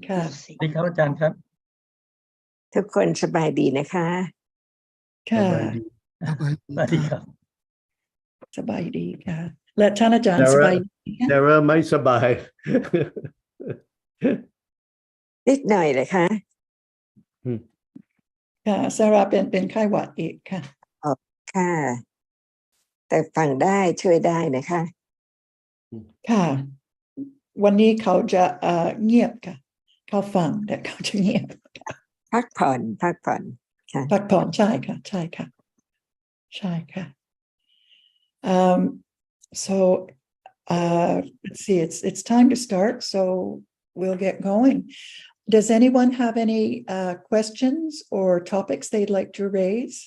ค่ะ สวัสดีครับอาจารย์ครับ ทุกคนสบายดีนะคะ ค่ะ สบายดีสวัสดีครับ สบายดีค่ะ และท่านอาจารย์สบายดีค่ะ Sarah ไม่สบาย นิดหน่อยเลยค่ะ ค่ะซาร่าเป็นไข้หวัดอีกค่ะ ค่ะ แต่ฟังได้ช่วยได้นะคะ ค่ะ วันนี้เขาจะเงียบค่ะเขาฟังแต่เขาจะเงียบ พักผ่อนค่ะ พักผ่อนใช่ค่ะใช่ค่ะใช่ค่ะ so let's see, it's time to start, so we'll get going. Does anyone have any questions or topics they'd like to raise?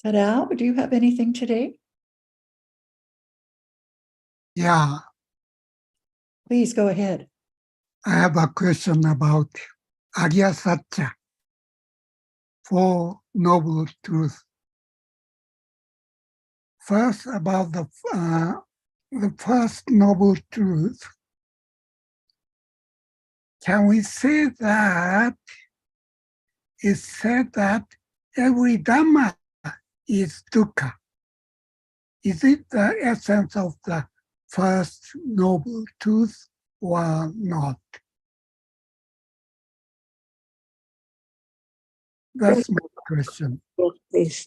Tadao, do you have anything today? Yeah, Please go ahead. I have a question about Arya Satya, Four Noble Truths. First, about the first noble truth. Can we say that it's said that every Dhamma is dukkha? Is it the essence of the first noble truth or not? That's my question. Please.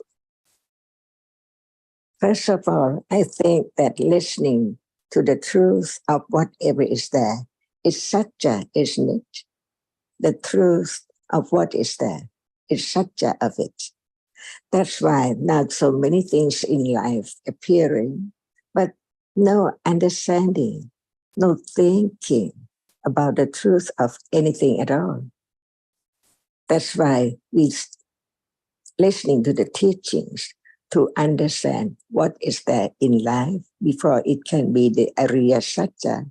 First of all, I think that listening to the truth of whatever is there is satya, isn't it? The truth of what is there is satya of it. That's why not so many things in life appearing, but no understanding, no thinking about the truth of anything at all. That's why we listening to the teachings to understand what is there in life before it can be the Ariya Satya,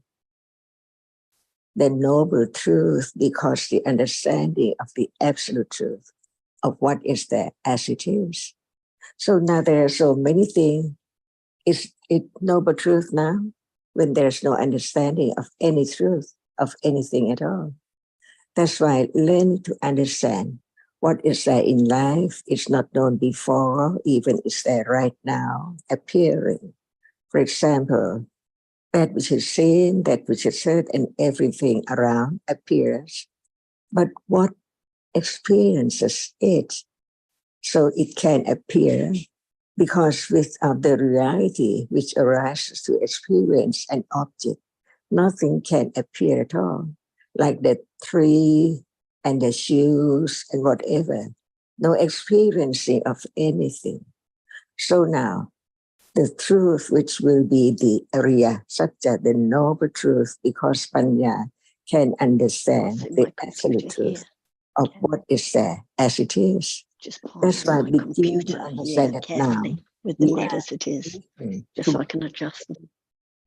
the noble truth, because the understanding of the absolute truth of what is there as it is. So now there are so many things. Is it noble truth now when there's no understanding of any truth, of anything at all? That's why learning to understand what is there in life is not known before, even is there right now, appearing. For example, that which is seen, that which is heard, and everything around appears. But what experiences it? So it can appear because without the reality which arises to experience an object, nothing can appear at all. Like the tree and the shoes and whatever. No experiencing of anything. So now, the truth which will be the Ariya Satya, the noble truth, because Panya can understand the absolute truth of what is there as it is. That's why we begin to understand it now. With the light as it is, just so I can adjust them.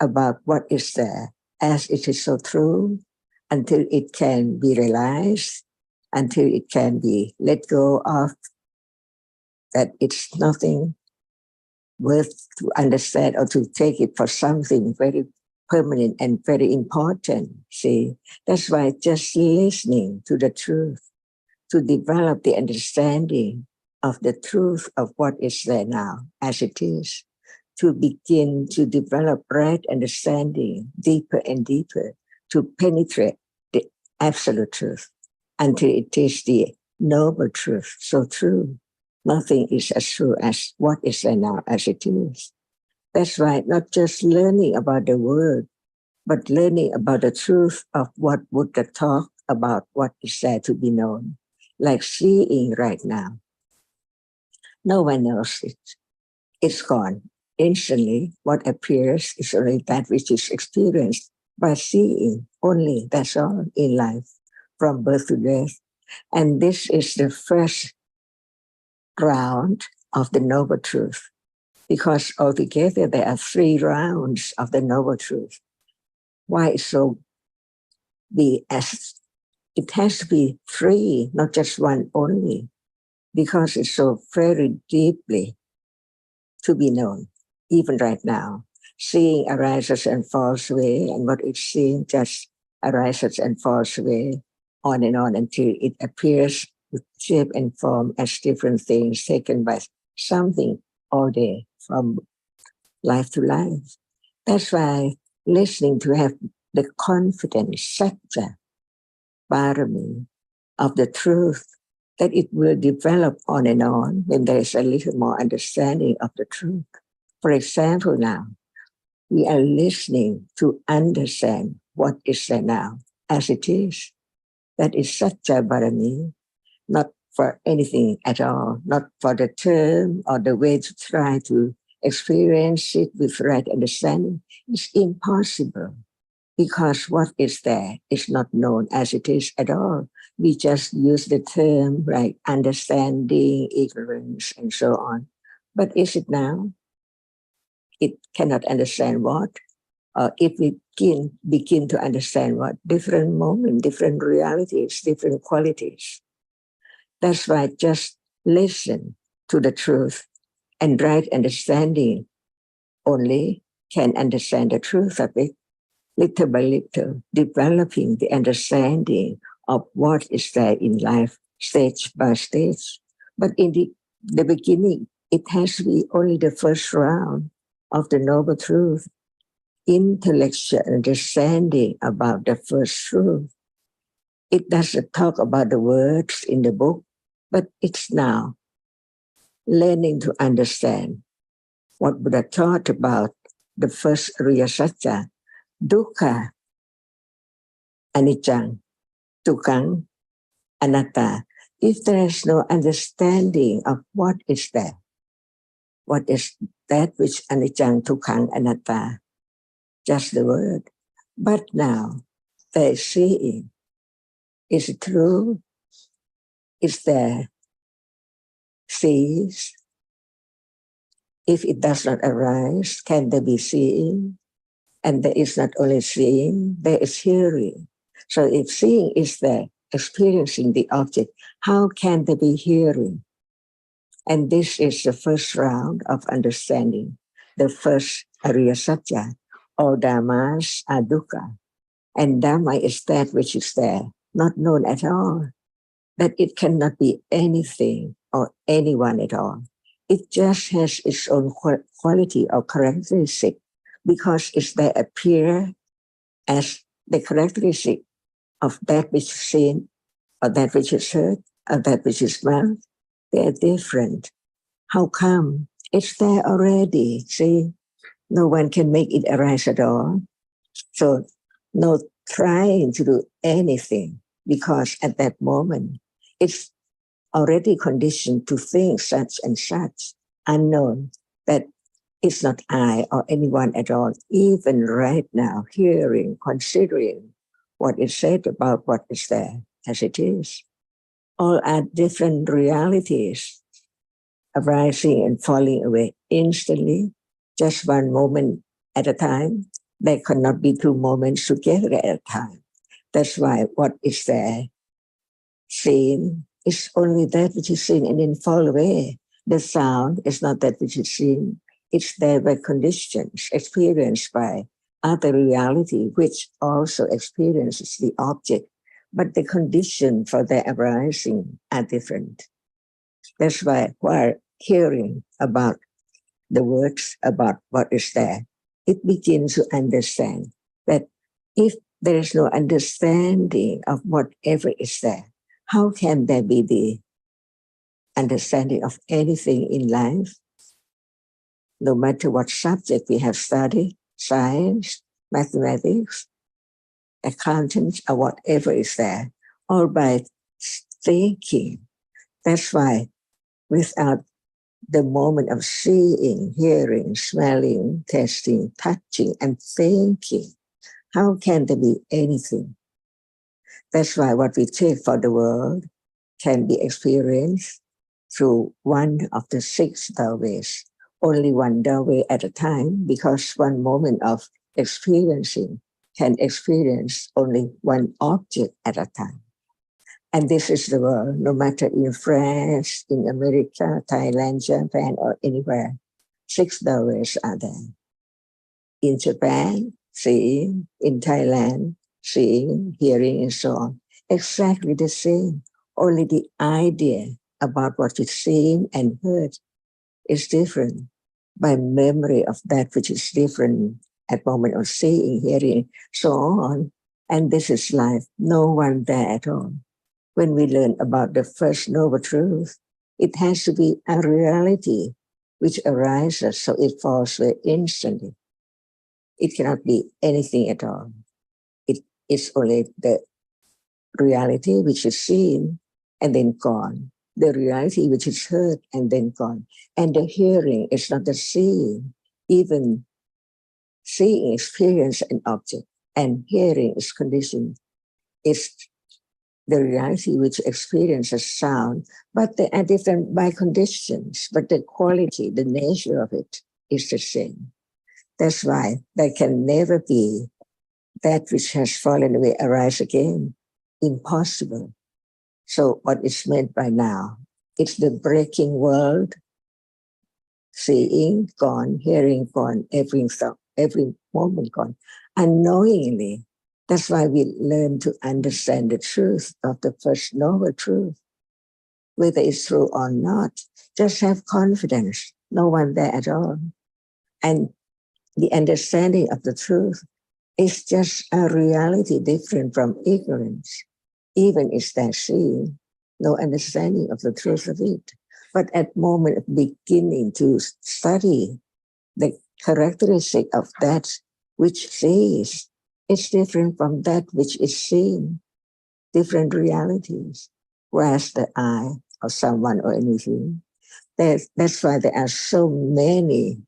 About what is there as it is so true, until it can be realized, until it can be let go of, that it's nothing worth to understand or to take it for something very permanent and very important. See, that's why just listening to the truth, to develop the understanding of the truth of what is there now as it is, to begin to develop right understanding deeper and deeper, to penetrate the absolute truth until it is the noble truth, so true. Nothing is as true as what is there now as it is. That's right, not just learning about the word, but learning about the truth of what Buddha taught about what is there to be known. Like seeing right now. No one knows it. It's gone. Instantly, what appears is only that which is experienced by seeing only. That's all in life, from birth to death. And this is the first round of the noble truth, because altogether there are 3 rounds of the noble truth. Why so be as it has to be 3, not just one only, because it's so very deeply to be known, even right now. Seeing arises and falls away, and what is seen just arises and falls away, on and on until it appears with shape and form as different things taken by something all day from life to life. That's why listening to have the confidence, satya, parami, of the truth, that it will develop on and on when there is a little more understanding of the truth. For example, now, we are listening to understand what is there now as it is. That is satya parami, not for anything at all, not for the term or the way to try to experience it with right understanding. It's impossible because what is there is not known as it is at all. We just use the term like understanding, ignorance, and so on. But is it now? It cannot understand what? Or if we begin to understand what? Different moments, different realities, different qualities. That's why just listen to the truth and right understanding only can understand the truth of it, little by little, developing the understanding of what is there in life, stage by stage. But in the beginning, it has to be only the first round of the noble truth, intellectual understanding about the first truth. It doesn't talk about the words in the book, but it's now learning to understand what Buddha taught about the first Riya Satya, dukkha, anicca, dukkha, anatta. If there is no understanding of what is there, what is that which anicca, dukkha, anatta, just the word. But now they see is it true? Is there sees? If it does not arise, can there be seeing? And there is not only seeing, there is hearing. So if seeing is there, experiencing the object, how can there be hearing? And this is the first round of understanding, the first Arya Satya. All Dhammas are dukkha. And Dhamma is that which is there, not known at all. That it cannot be anything or anyone at all. It just has its own quality or characteristic because it's there appear as the characteristic of that which is seen or that which is heard or that which is smelled. They are different. How come? It's there already. See, no one can make it arise at all. So no trying to do anything because at that moment it's already conditioned to think such and such, unknown, that it's not I or anyone at all, even right now, hearing, considering what is said about what is there as it is. All are different realities, arising and falling away instantly, just one moment at a time. There cannot be two moments together at a time. That's why what is there, seen, is only that which is seen and then fall away. The sound is not that which is seen. It's there by conditions, experienced by other reality, which also experiences the object. But the condition for their arising are different. That's why while hearing about the words about what is there, it begins to understand that if there is no understanding of whatever is there, how can there be the understanding of anything in life? No matter what subject we have studied, science, mathematics, accountants, or whatever is there, all by thinking. That's why without the moment of seeing, hearing, smelling, tasting, touching, and thinking, how can there be anything? That's why what we take for the world can be experienced through one of the six doorways, only one doorway at a time, because one moment of experiencing can experience only one object at a time. And this is the world, no matter in France, in America, Thailand, Japan, or anywhere. 6 doorways are there. In Japan, seeing. In Thailand, seeing, hearing, and so on. Exactly the same. Only the idea about what is seen and heard is different by memory of that which is different at moment of seeing, hearing, so on. And this is life. No one there at all. When we learn about the first noble truth, it has to be a reality which arises, so it falls away instantly. It cannot be anything at all. It is only the reality which is seen and then gone. The reality which is heard and then gone. And the hearing is not the seeing. Even seeing experience an object and hearing is conditioned. It's the reality which experiences sound, but they are different by conditions, but the quality, the nature of it is the same. That's why there can never be that which has fallen away arise again. Impossible. So what is meant by now? It's the breaking world, seeing gone, hearing gone, every thought, every moment gone, unknowingly. That's why we learn to understand the truth of the first noble truth. Whether it's true or not, just have confidence. No one there at all. And the understanding of the truth is just a reality different from ignorance. Even if they're seeing, no understanding of the truth of it. But at moment of beginning to study the characteristic of that which sees, it's different from that which is seen, different realities. Whereas the eye of someone or anything, that's why there are so many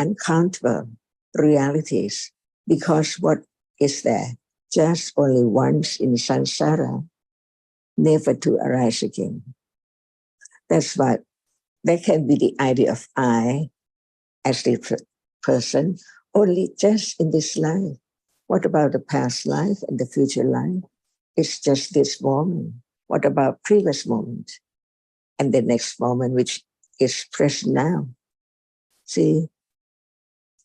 uncountable realities, because what is there? Just only once in samsara, never to arise again. That's why there can be the idea of I as the person only just in this life. What about the past life and the future life? It's just this moment. What about previous moment and the next moment, which is present now? See,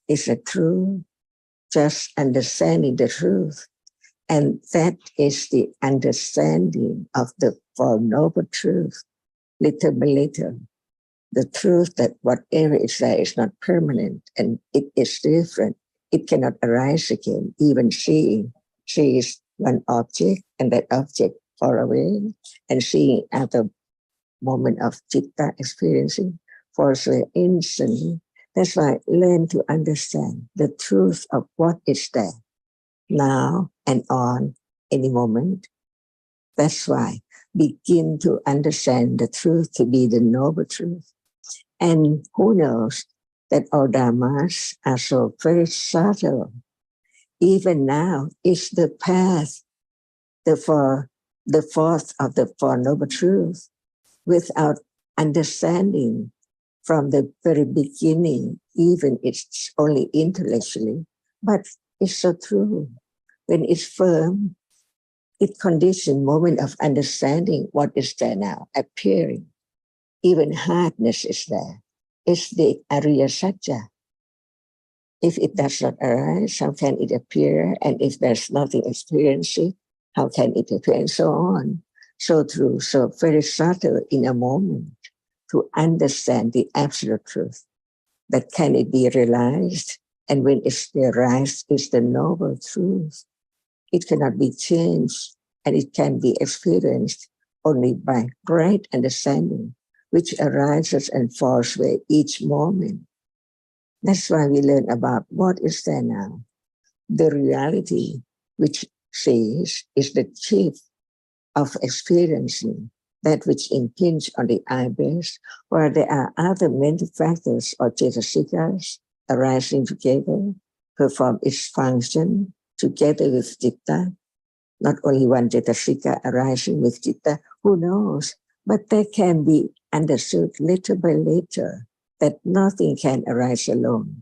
it's a true, just understanding the truth. And that is the understanding of the Four Noble Truth, little by little. The truth that whatever is there is not permanent and it is different. It cannot arise again, even seeing. She is one object and that object far away, and seeing at the moment of citta experiencing falls away instantly. That's why learn to understand the truth of what is there now and on any moment. That's why begin to understand the truth to be the noble truth. And who knows that all dhammas are so very subtle. Even now, it's the path, the fourth of the Four Noble Truths, without understanding from the very beginning, even it's only intellectually, but it's so true. When it's firm, it conditions moment of understanding what is there now, appearing. Even hardness is there. It's the Ariya Satya. If it does not arise, how can it appear? And if there's nothing experiencing, how can it appear? And so on. So true, so very subtle in a moment to understand the absolute truth. That can it be realized? And when it's realized, it's the noble truth. It cannot be changed, and it can be experienced only by right understanding, which arises and falls away each moment. That's why we learn about what is there now. The reality which says is the chief of experiencing that which impinge on the eye base, where there are other mental factors or cetasikas arising together, perform its function together with citta. Not only one cetasika arising with citta, who knows? But that can be understood little by little, that nothing can arise alone,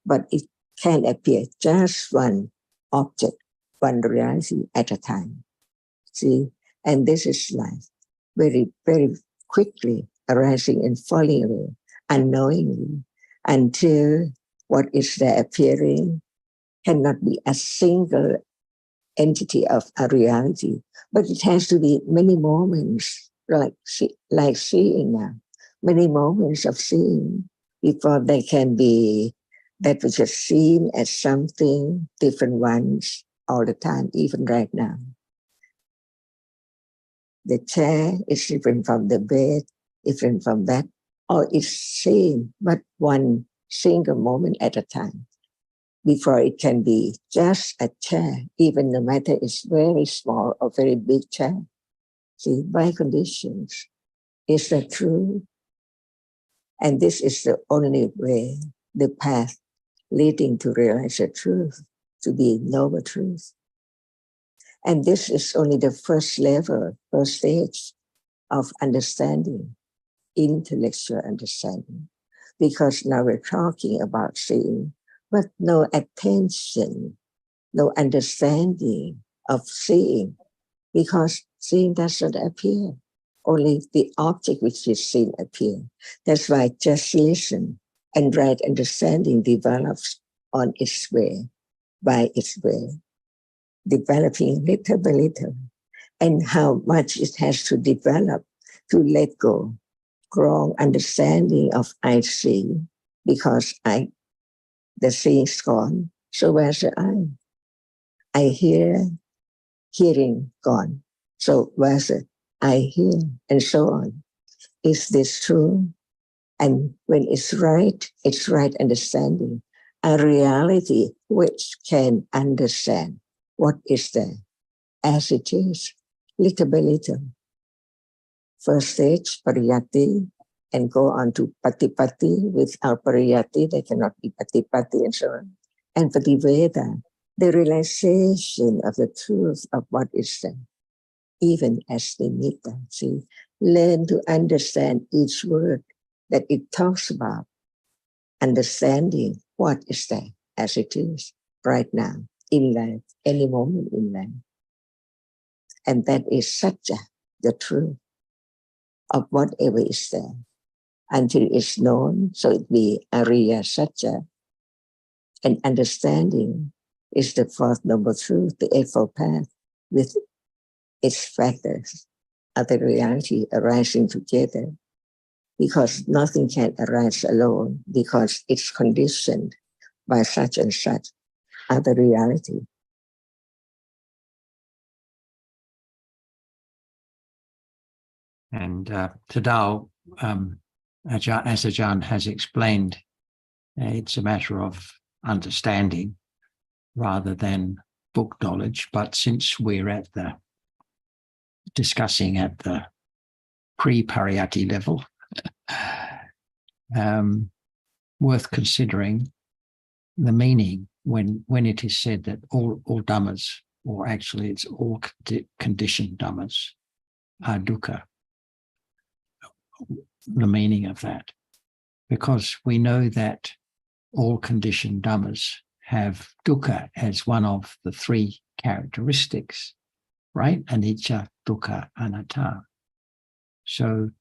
but it can appear just one object, one reality at a time. See, and this is life, very, very quickly arising and falling away, unknowingly, until what is there appearing cannot be a single entity of a reality, but it has to be many moments, like seeing now, many moments of seeing before they can be that which is seen as something different ones all the time, even right now. The chair is different from the bed, different from that, or it's same, but one single moment at a time. Before it can be just a chair, even no matter it's very small or very big chair. See, by conditions. Is that true? And this is the only way, the path leading to realize the truth, to be noble truth. And this is only the first level, first stage of understanding, intellectual understanding. Because now we're talking about seeing, but no attention, no understanding of seeing, because seeing doesn't appear. Only the object which is seen appear. That's why just listen and right understanding develops on its way, by its way, developing little by little. And how much it has to develop to let go. Strong understanding of I see, because the seeing's gone, so where's the I? I hear, hearing gone. So where's it? I hear, and so on. Is this true? And when it's right understanding, a reality which can understand what is there as it is, little by little. First stage, pariyati, and go on to patipati. Without pariyati, they cannot be patipati, and so on. And pativeda, the realization of the truth of what is there, even as they meet them. See, learn to understand each word that it talks about, understanding what is there as it is right now in life, any moment in life. And that is satya, the truth of whatever is there, until it's known, so it be Ariya Satya. And understanding is the fourth noble truth, the eightfold path, with its factors of the reality arising together, because nothing can arise alone, because it's conditioned by such and such other reality. And Tadao, as Ajahn has explained, it's a matter of understanding rather than book knowledge. But since we're at the discussing at the pre-pariyati level, worth considering the meaning when it is said that all dhammas, or actually it's all conditioned dhammas, are dukkha. The meaning of that, because we know that all conditioned dhammas have dukkha as one of the three characteristics, right? Anicca, dukkha, anatta. So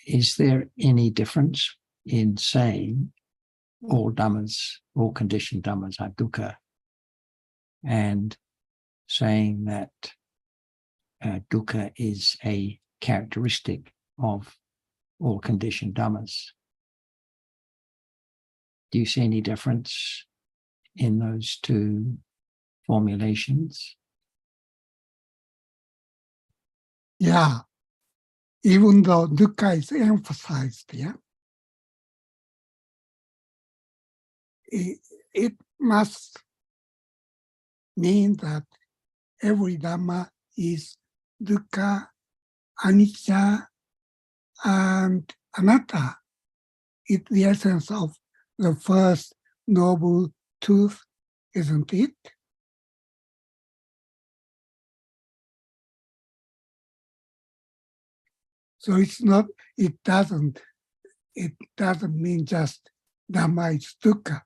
is there any difference in saying all dhammas, all conditioned dhammas are dukkha, and saying that dukkha is a characteristic of all conditioned dhammas? Do you see any difference in those two formulations? Yeah, even though dukkha is emphasized, yeah, it must mean that every dhamma is dukkha, anicca, and anatta. It's the essence of the first noble truth, isn't it? So it's not, it doesn't mean just Dhamma is dukkha.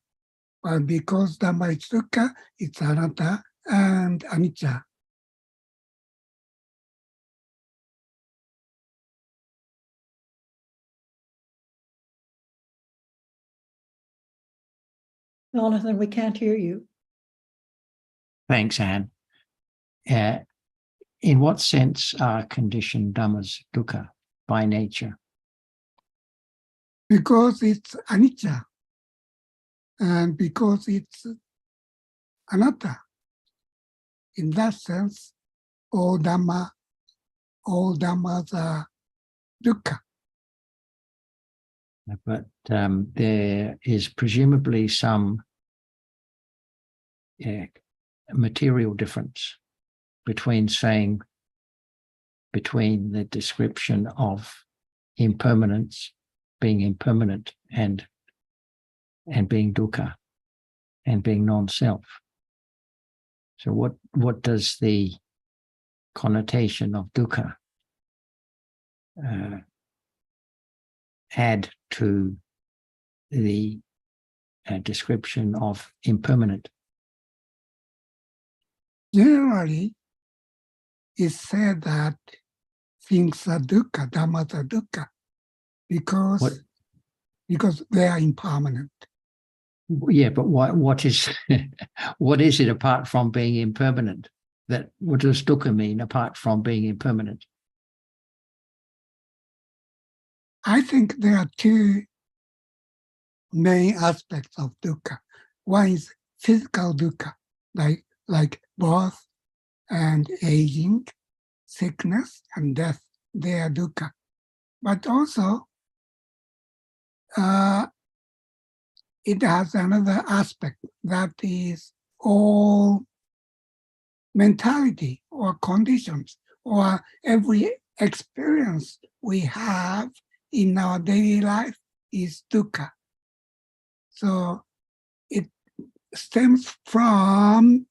But because Dhamma is dukkha, it's anatta and anicca. Jonathan, we can't hear you. Thanks, Anne. In what sense are conditioned dhammas dukkha by nature? Because it's anicca and because it's anatta. In that sense, all dhammas are dukkha. But there is presumably some material difference between the description of impermanence, being impermanent, and being dukkha, and being non-self. So what does the connotation of dukkha add to the description of impermanent? Generally, it's said that things are dukkha, dhammas are dukkha, because they are impermanent. Yeah, but what is what is it apart from being impermanent? What does dukkha mean apart from being impermanent? I think there are two main aspects of dukkha. One is physical dukkha, like birth and aging, sickness and death. They are dukkha. But also, it has another aspect that is all mentality or conditions or every experience we have in our daily life is dukkha. So it stems from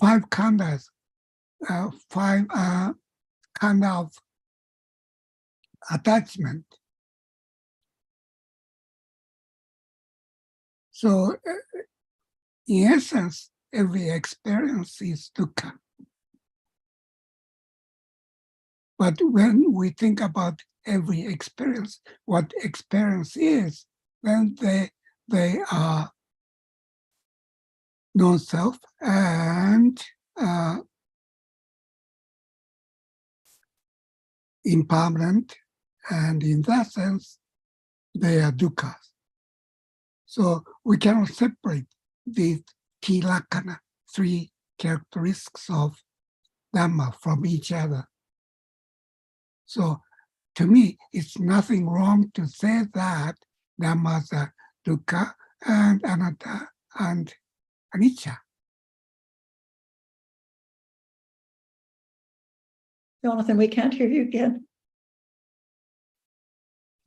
five khandhas, kind of attachment. So in essence, every experience is dukkha. But when we think about every experience, what experience is, then they are non-self and impermanent, and in that sense, they are dukkhas. So we cannot separate these key lakkhana, three characteristics of Dhamma, from each other. So to me, it's nothing wrong to say that Dhammas are dukkha and anatta and anicca. Jonathan, we can't hear you again.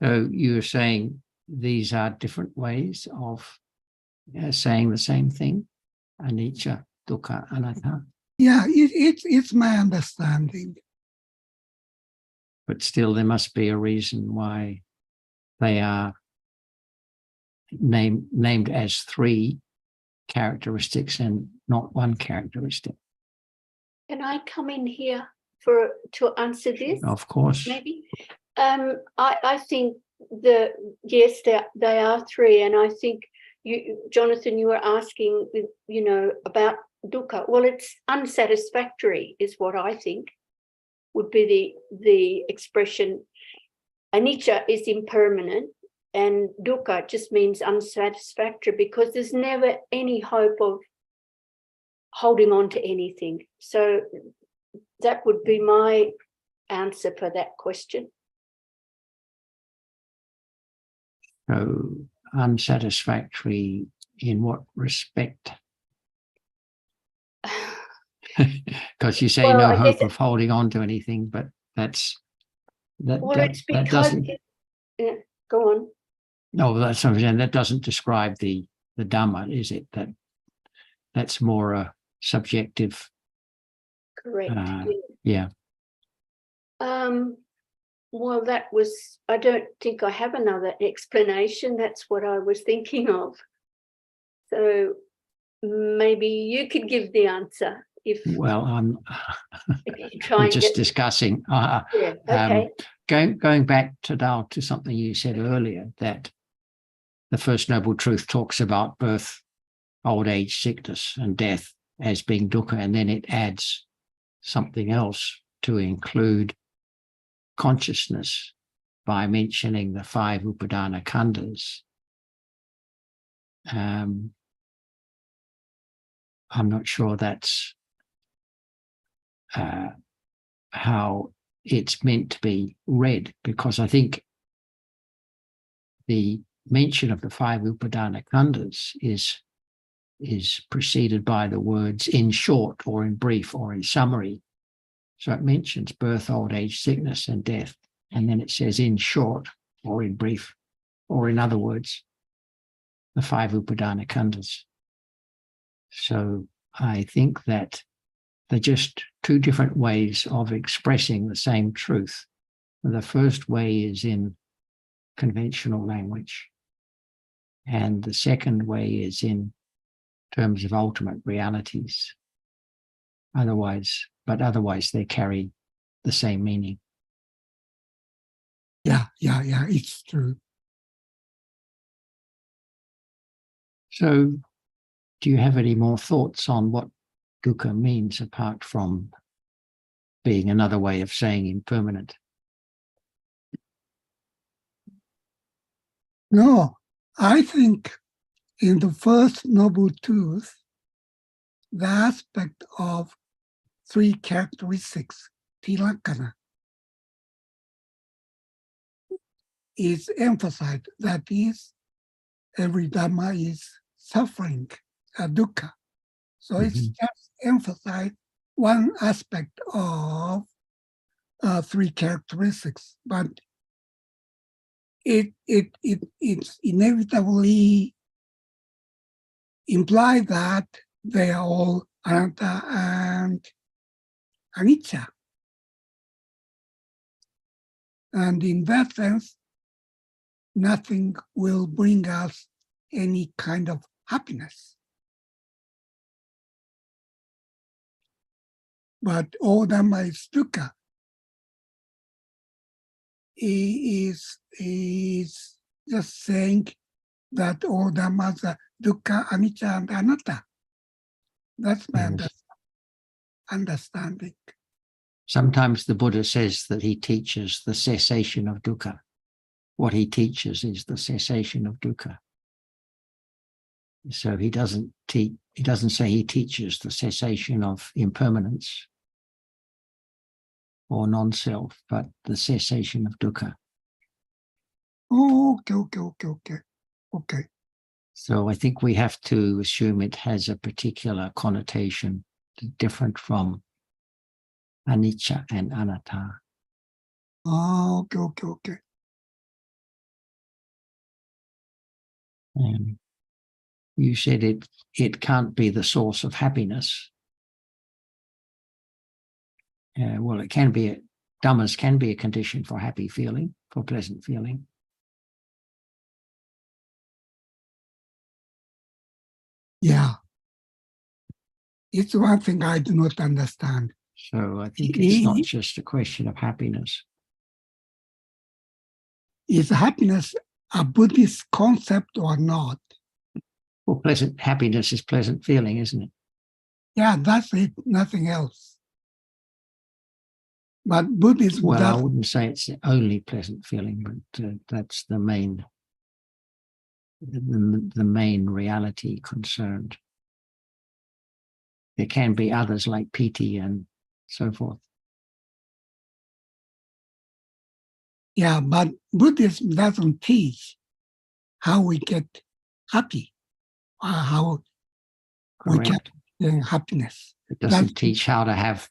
So you're saying these are different ways of saying the same thing, anicca, dukkha, anatta. Yeah, it's my understanding. But still, there must be a reason why they are named as three characteristics and not one characteristic. Can I come in here to answer this? Of course. Maybe. I think yes, they are three, and I think Jonathan, you were asking, about dukkha. Well, it's unsatisfactory, is what I think would be the expression. Anicca is impermanent, and dukkha just means unsatisfactory because there's never any hope of holding on to anything. So that would be my answer for that question. So unsatisfactory in what respect? Because you say no hope of holding on to anything, but it's because that doesn't. Go on. No, that's what I'm saying. That doesn't describe the Dhamma, is it? That's more a subjective. Correct. Yeah. Well, I don't think I have another explanation. That's what I was thinking of. So maybe you could give the answer. Well, we're just discussing. Yeah, okay. Going back to something you said earlier, that the First Noble Truth talks about birth, old age, sickness, and death as being dukkha, and then it adds something else to include consciousness by mentioning the 5 upadana khandhas. I'm not sure that's how it's meant to be read, because I think the mention of the 5 upadana khandhas is preceded by the words in short or in brief or in summary. So it mentions birth, old age, sickness, and death. And then it says in short or in brief, or in other words, the 5 upadana khandhas. So I think that they're just two different ways of expressing the same truth. The first way is in conventional language, and the second way is in terms of ultimate realities. Otherwise they carry the same meaning. Yeah, it's true. So do you have any more thoughts on what dukkha means apart from being another way of saying impermanent? No, I think in the first noble truth, the aspect of 3 characteristics, tilakkhana, is emphasized. That is, every Dhamma is suffering, dukkha. So it's just emphasized one aspect of 3 characteristics, but it's inevitably implied that they are all anatta and anicca. And in that sense, nothing will bring us any kind of happiness. But all Dhamma is dukkha. Is just saying that all Dhammas are dukkha, anicca, and anatta. That's my understanding. Sometimes the Buddha says that he teaches the cessation of dukkha. What he teaches is the cessation of dukkha. So he doesn't say he teaches the cessation of impermanence or non-self, but the cessation of dukkha. Oh, okay. So I think we have to assume it has a particular connotation different from anicca and anatta. Oh, okay. And you said it can't be the source of happiness. Well, it can be. Dhammas can be a condition for happy feeling, for pleasant feeling. Yeah. It's one thing I do not understand. So I think it's not just a question of happiness. Is happiness a Buddhist concept or not? Well, pleasant happiness is pleasant feeling, isn't it? Yeah, that's it, nothing else. But Buddhism Well, I does. wouldn't say it's the only pleasant feeling, but that's the main reality concerned. There can be others like piti and so forth. Yeah, but Buddhism doesn't teach how we get happy, or how we Correct. get happiness. It doesn't teach how to have.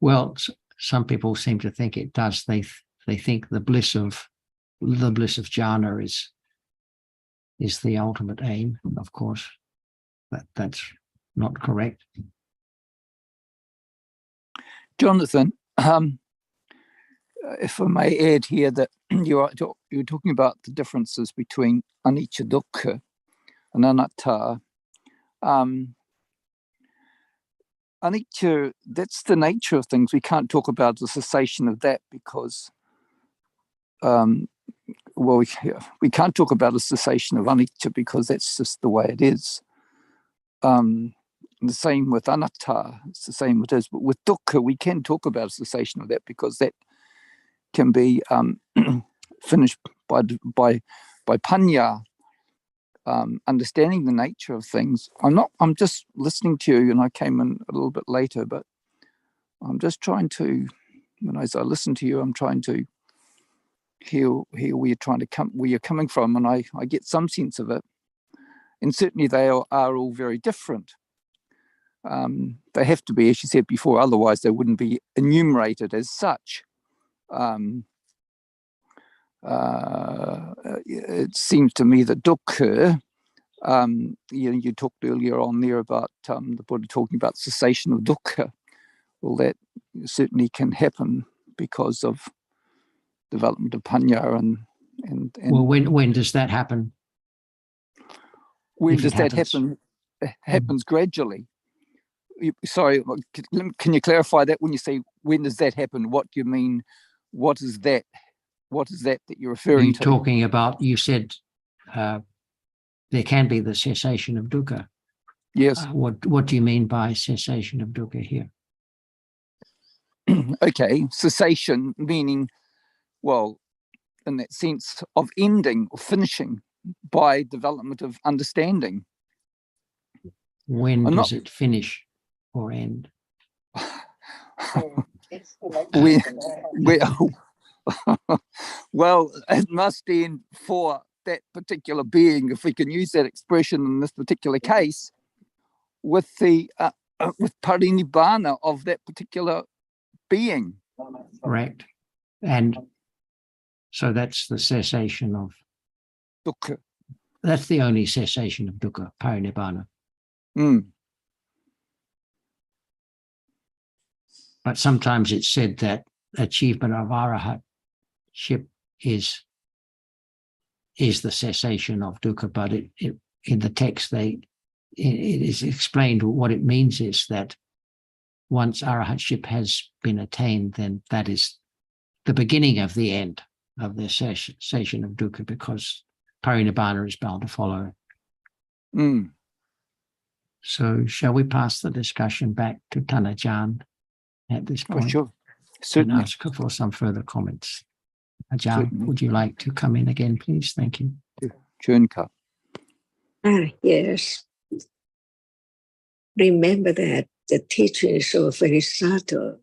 Well, some people seem to think it does. They think the bliss of jhana is the ultimate aim. Of course, that's not correct. Jonathan, if I may add here that you're talking about the differences between anicca, dukkha, and anatta. Anicca, that's the nature of things. We can't talk about the cessation of that because well, we can't talk about a cessation of anicca because that's just the way it is. The same with anatta, it's the same it is. But with dukkha, we can talk about a cessation of that because that can be finished by panya, understanding the nature of things. I'm just listening to you, and I came in a little bit later, but I'm just trying to, as I listen to you, I'm trying to hear where you're coming from, and I get some sense of it. And certainly they are all very different. They have to be, as you said before, otherwise they wouldn't be enumerated as such. It seems to me that dukkha, you talked earlier on there about the Buddha talking about cessation of dukkha. Well, that certainly can happen because of development of panya and well, when does that happen? When If does it that happens. happen? It happens gradually. Sorry, can you clarify that when you say when does that happen? What do you mean? What is that? What is that you're referring to? Talking about, you said there can be the cessation of dukkha. Yes. What do you mean by cessation of dukkha here? Okay, cessation meaning, well, in that sense of ending or finishing by development of understanding. When does it finish or end? Well, it must end for that particular being, if we can use that expression in this particular case, with the with parinibbana of that particular being. Correct. And so that's the cessation of dukkha. That's the only cessation of dukkha, parinibbana. But sometimes it's said that achievement of arahatship is the cessation of dukkha, but it in the text it is explained what it means is that once arahatship has been attained, then that is the beginning of the end of the cessation of dukkha, because parinibbana is bound to follow. So shall we pass the discussion back to Tanajan at this point? Sure. Certainly. And ask her for some further comments. Ajahn, would you like to come in again, please? Thank you. Chunka. Yes. Remember that the teaching is so very subtle.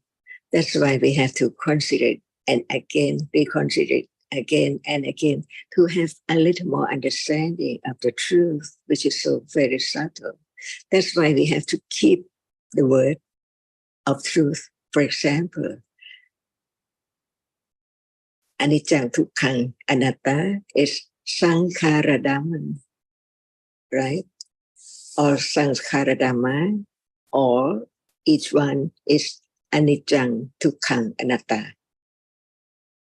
That's why we have to consider it and again, reconsider it again and again to have a little more understanding of the truth, which is so very subtle. That's why we have to keep the word of truth. For example, anicca, dukkha, anatta is sankhara dhamma, right? Or sankhara dhamma, or each one is anicca, dukkha, anatta.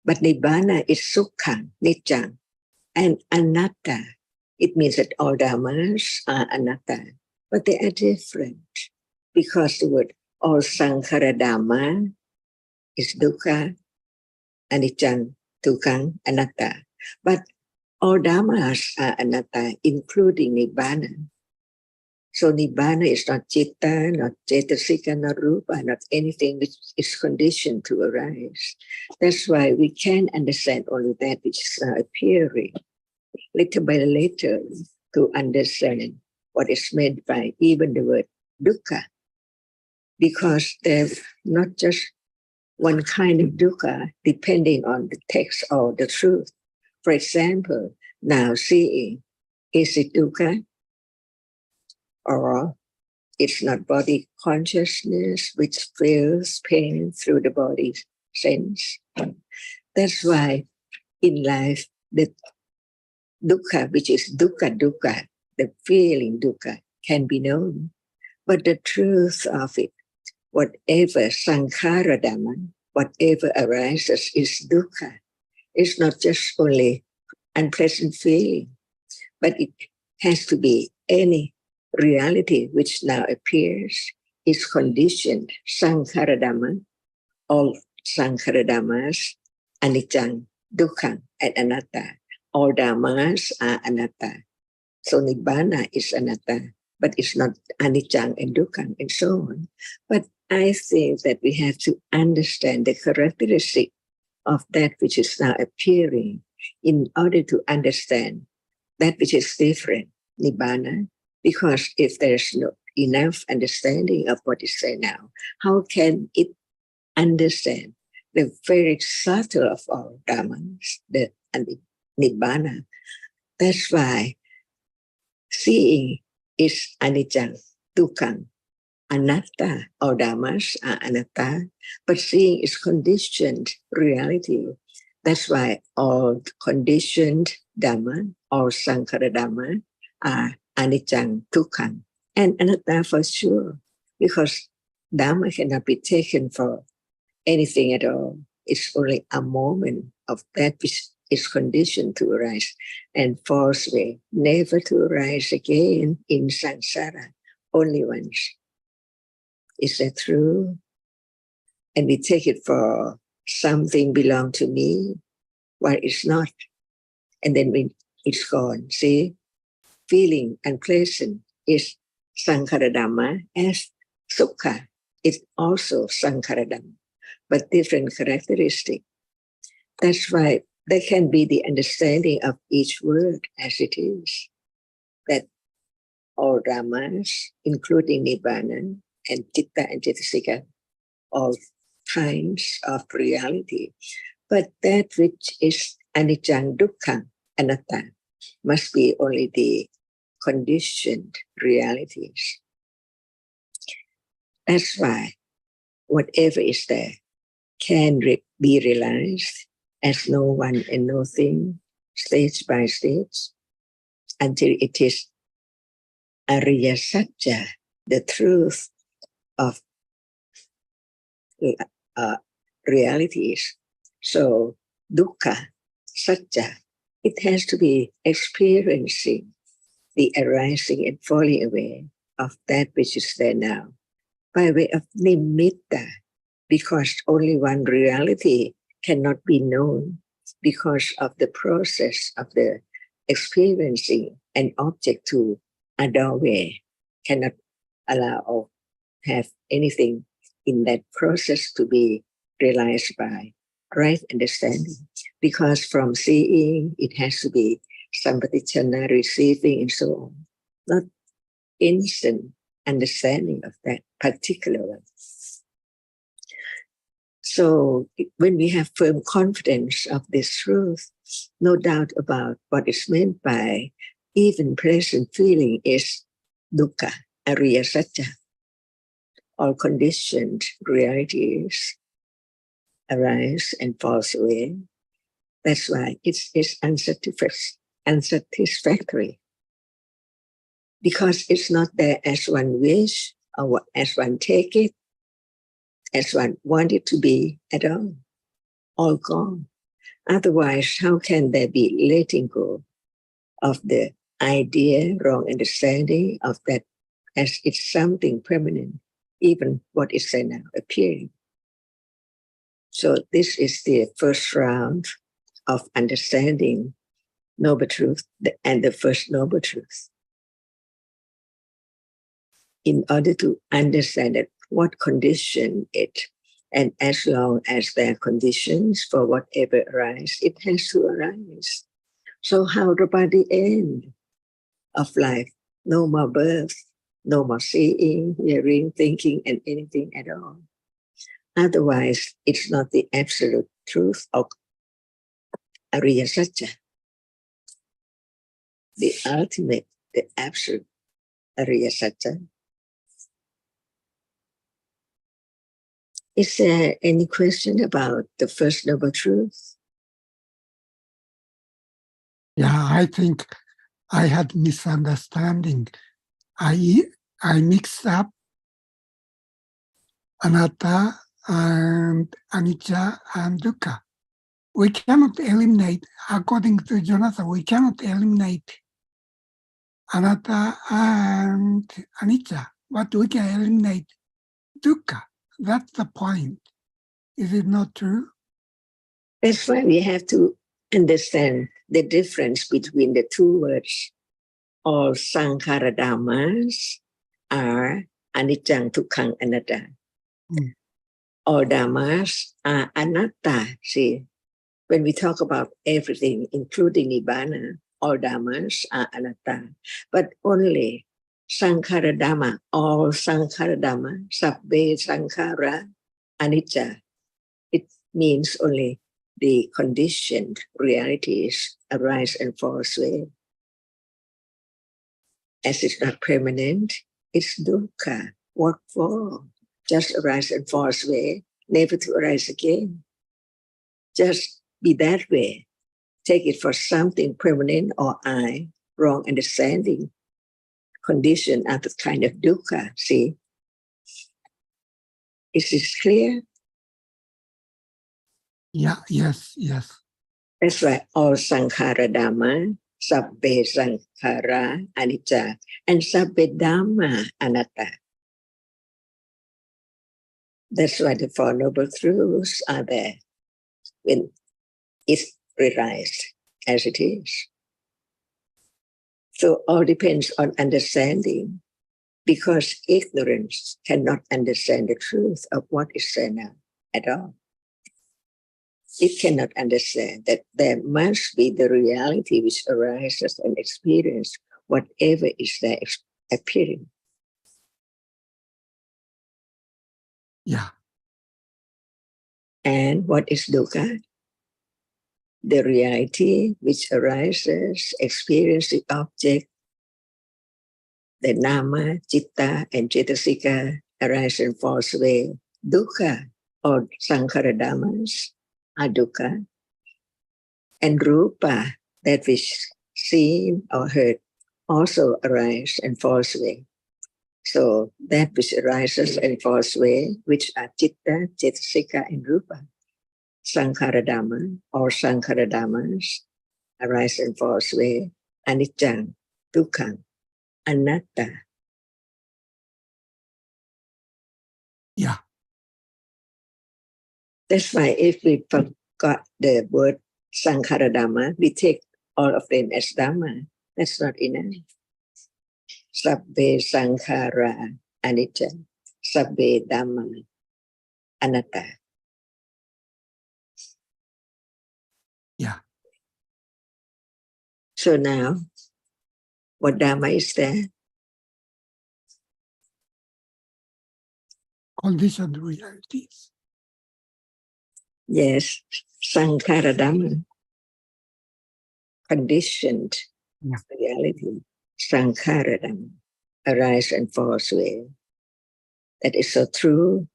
But nibbana is sukha, nicca, and anatta. It means that all dhammas are anatta, but they are different because the word all sankhara dhamma is dukkha, anicca, dukkha, anatta. But all dhammas are anatta, including nibbana. So nibbana is not citta, not cetasika, not rupa, not anything which is conditioned to arise. That's why we can understand only that which is now appearing, little by little, to understand what is meant by even the word dukkha. Because there's not just one kind of dukkha depending on the text or the truth. For example, now seeing, is it dukkha? Or it's not body consciousness which feels pain through the body sense. That's why in life, the dukkha, which is dukkha, the feeling dukkha, can be known. But the truth of it, whatever sankhara dhamma, whatever arises is dukkha. It's not just only unpleasant feeling, but it has to be any reality which now appears is conditioned. Sankhara dhamma, all sankhara dhammas, anicca, dukkha, and anatta all dhammas are anatta. So nibbana is anatta, but it's not anicca and dukkha and so on. But I think that we have to understand the characteristic of that which is now appearing in order to understand that which is different, nibbana, because if there's no enough understanding of what is there now, how can it understand the very subtle of all dhammas, the nibbana? That's why seeing is anicca, dukkha, anatta. All dhammas are anatta, but seeing is conditioned reality. That's why all conditioned dhamma, all sankhara dhamma are anicca, dukkha, and anatta for sure, because dhamma cannot be taken for anything at all. It's only a moment of that which is conditioned to arise and falls away, never to arise again in samsara, only once. Is that true? And we take it for something belong to me, while it's not. And then when it's gone, see, feeling unpleasant is sankhara dhamma, as sukha is also sankhara dhamma, but different characteristic. That's why there can be the understanding of each word as it is, that all dhammas, including nibbana and citta and cetasika, all kinds of reality. But that which is anicca, dukkha, anatta must be only the conditioned realities. That's why whatever is there can be realized as no one and no thing, stage by stage, until it is Ariya Satya, the truth of realities. So dukkha, satya, it has to be experiencing the arising and falling away of that which is there now by way of nimitta, because only one reality cannot be known because of the process of the experiencing an object to adore cannot allow or have anything in that process to be realized by right understanding, because from seeing it has to be sampatichana, receiving and so on, not instant understanding of that particular one. So when we have firm confidence of this truth, no doubt about what is meant by even present feeling is dukkha, ariya satya. All conditioned realities arise and falls away. That's why it's unsatisfactory. Because it's not there as one wish or as one take it, as one want it to be at all gone. Otherwise, how can there be letting go of the idea, wrong understanding of that as it's something permanent, even what is there now appearing. So this is the first round of understanding noble truth and the first noble truth. In order to understand it, what condition it, and as long as there are conditions for whatever arises, it has to arise. So how about the end of life? No more birth, no more seeing, hearing, thinking, and anything at all. Otherwise, it's not the absolute truth of Ariya Satya, the ultimate, the absolute Ariya Satya. Is there any question about the first noble truth? Yeah, I think I had misunderstanding. I mixed up anatta and anicca and dukkha. We cannot eliminate, according to Jonathan, we cannot eliminate anatta and anicca, but we can eliminate dukkha. That's the point. Is it not true? That's why we have to understand the difference between the two words, all sankhara dhammas are anicca, dukkha, anatta. All dhammas are anatta. See, when we talk about everything, including nibbana, all dhammas are anatta. But only sankhara dhamma, all sankhara dhamma, sabbe sankhara, anicca. It means only the conditioned realities arise and fall away. As it's not permanent, it's dukkha. What for? Just arise and fall away, never to arise again. Just be that way. Take it for something permanent or wrong understanding. Condition are the kind of dukkha. See? Is this clear? Yeah, yes. That's right. All sankhara dhamma, sabbe sankhara anicca, and sabbe dhamma anatta. That's why the Four Noble Truths are there when it's realized as it is. So all depends on understanding, because ignorance cannot understand the truth of what is there now at all. It cannot understand that there must be the reality which arises and experience whatever is there appearing. Yeah. And what is dukkha? The reality which arises, experience the object, the nama, citta, and cetasika arise and fall away. Dukkha, or sankhara dhammas, are dukkha. And rupa, that which seen or heard, also arise and falls away. So that which arises and falls away, which are citta, cetasika, and rupa, sankhara dhamma or sankhara dhammas, arise and falls away, anicca, dukkha, anatta. Yeah. That's why if we forgot the word sankhara dhamma, we take all of them as dhamma. That's not enough. Sabbe sankhara anicca, sabbe dhamma anatta. Yeah. So now, what dhamma is there? Conditioned realities. Yes, sankhara dhamma, conditioned reality. Sankhara dhamma, arise and fall away. That is so true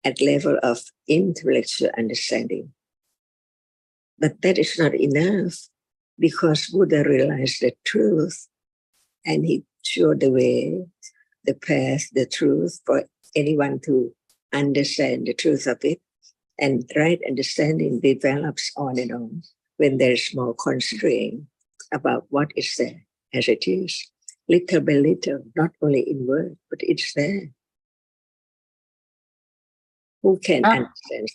at level of intellectual understanding. But that is not enough, because Buddha realized the truth and he showed the way, the path, the truth for anyone to understand the truth of it. And right understanding develops on and on when there's more considering about what is there as it is, little by little, not only in word, but it's there. Who can understand?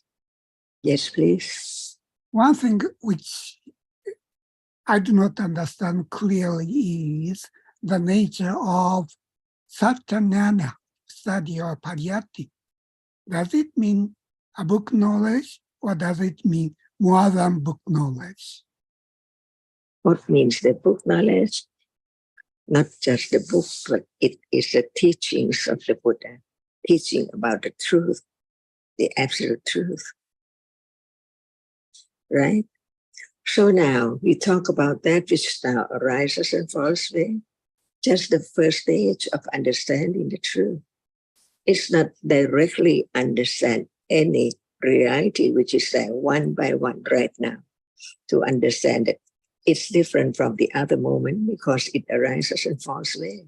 Yes, please. One thing which I do not understand clearly is the nature of Satyanana, study or pariyatti. Does it mean a book knowledge, or does it mean more than book knowledge? What means the book knowledge? Not just the book, but it is the teachings of the Buddha, teaching about the truth, the absolute truth. Right? So now we talk about that which now arises and falls away. Just the first stage of understanding the truth. It's not directly understand any reality which is there one by one right now. To understand it, it's different from the other moment because it arises and falls away.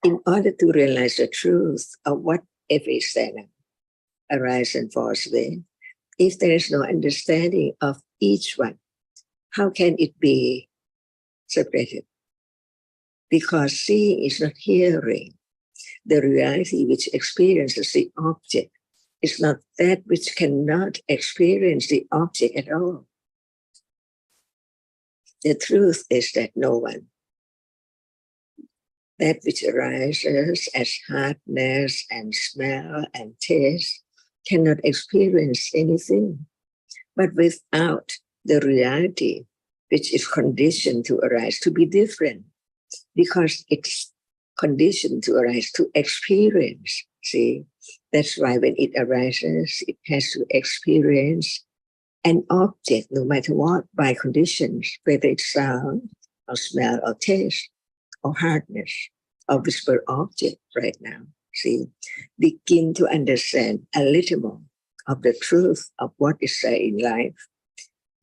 In order to realize the truth of whatever is there now, arise and falls away, if there is no understanding of each one, how can it be separated? Because seeing is not hearing. The reality which experiences the object is not that which cannot experience the object at all. The truth is that no one, that which arises as hardness and smell and taste, cannot experience anything. But without the reality, which is conditioned to arise, to be different, because it's conditioned to arise, to experience. See, that's why when it arises, it has to experience an object, no matter what, by conditions, whether it's sound or smell or taste or hardness or whisper object right now. See, begin to understand a little more of the truth of what is there in life,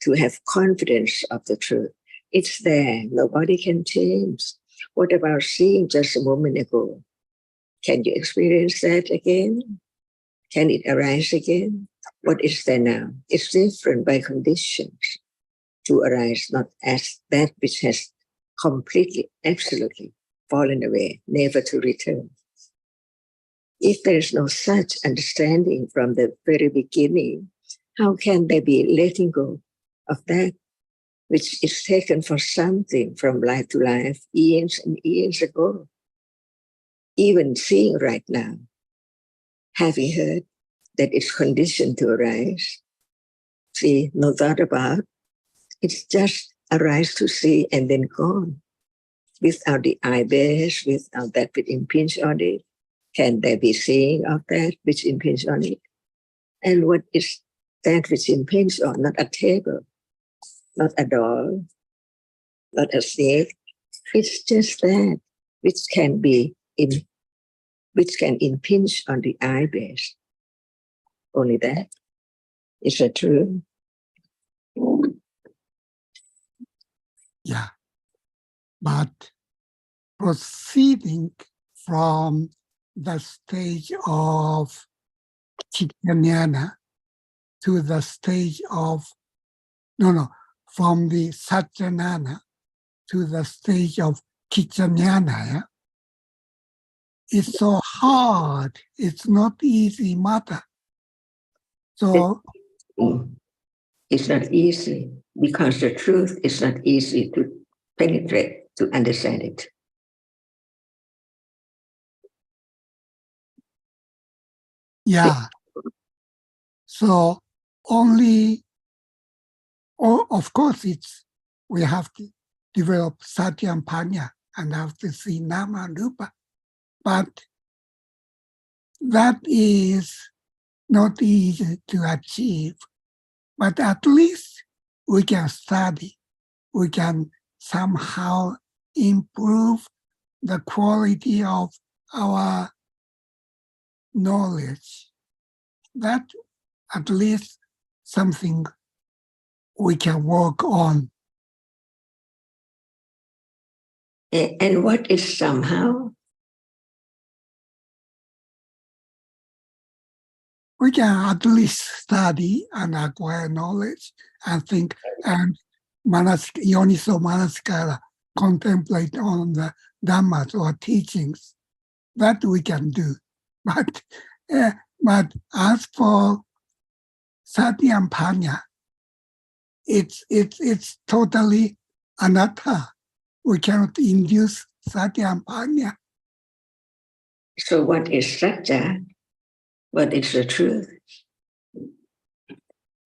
to have confidence of the truth. It's there. Nobody can change. What about seeing just a moment ago? Can you experience that again? Can it arise again? What is there now? It's different by conditions to arise, not as that which has completely, absolutely fallen away, never to return. If there is no such understanding from the very beginning, how can there be letting go of that which is taken for something from life to life, years and years ago? Even seeing right now, having heard that it's conditioned to arise, see, no thought about, it's just arise to see and then gone. Without the eye base, without that which impinge on it, can there be seeing of that which impinge on it? And what is that which impinge on? Not a table, not a doll, not a snake. It's just that which can be which can impinge on the eye base. Only that. Is that true? Yeah. But proceeding from the stage of Chitanyana to the stage of, from the Satyanana to the stage of Kichanyana, yeah? It's so hard. It's not easy matter. So It's not easy because the truth is not easy to penetrate, to understand it. yeah. So only, of course, we have to develop Satya and Panya and have to see Nama and Rupa. But that is not easy to achieve. But at least we can study. We can somehow improve the quality of our knowledge. That at least something we can work on. And what is somehow? We can at least study and acquire knowledge and think and Yoniso Manasikara contemplate on the Dhammas or teachings. That we can do. But as for Sati and Panya, it's totally anatta. We cannot induce Sati and Panya. So what is Satya? What is the truth?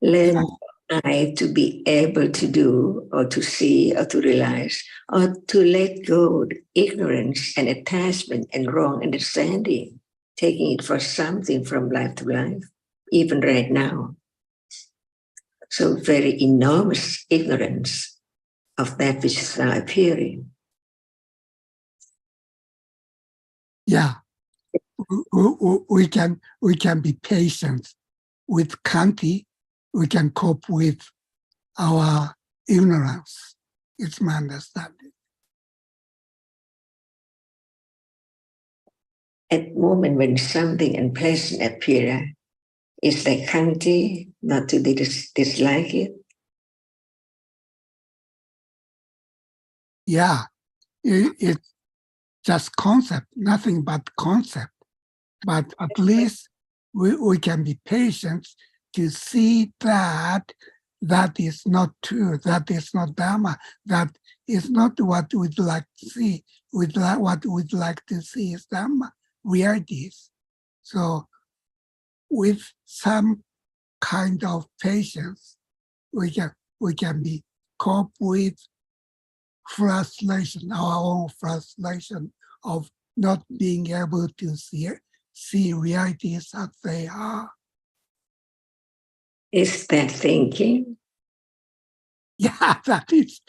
Learn I to be able to do or to see or to realize or to let go ignorance and attachment and wrong understanding, taking it for something from life to life, even right now. So very enormous ignorance of that which is now appearing. Yeah, we can be patient with Kanti. We can cope with our ignorance. It's my understanding. At the moment when something unpleasant appears, is like Kanti not to dislike it? Yeah, it's just concept, nothing but concept. But at least we can be patient to see that that is not true, that is not Dhamma, that is not what we'd like to see. What we'd like to see is Dhamma, realities. So with some kind of patience, we can be cope with frustration, our own frustration of not being able to see realities as they are. Is that thinking? Yeah, that is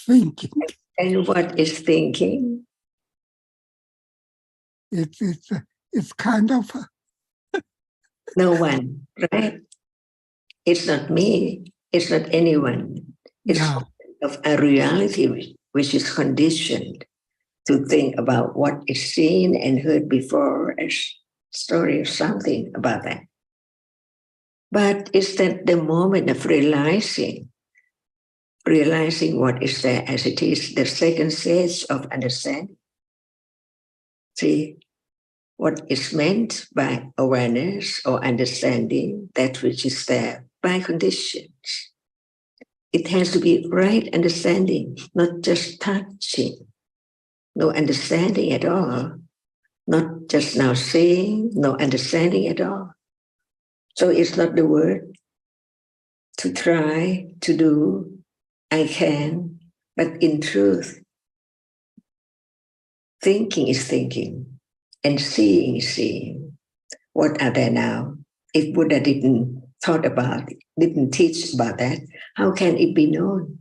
thinking. And what is thinking? It's kind of No one, right? It's not me. It's not anyone. It's of a reality which is conditioned to think about what is seen and heard before, a story or something about that. But is that the moment of realizing what is there as it is, the second stage of understanding? See, what is meant by awareness or understanding that which is there by conditions. It has to be right understanding, not just touching. No understanding at all. Not just now seeing, no understanding at all. So it's not the word to try, to do, I can, but in truth, thinking is thinking and seeing is seeing. What are there now? If Buddha didn't teach about that, how can it be known?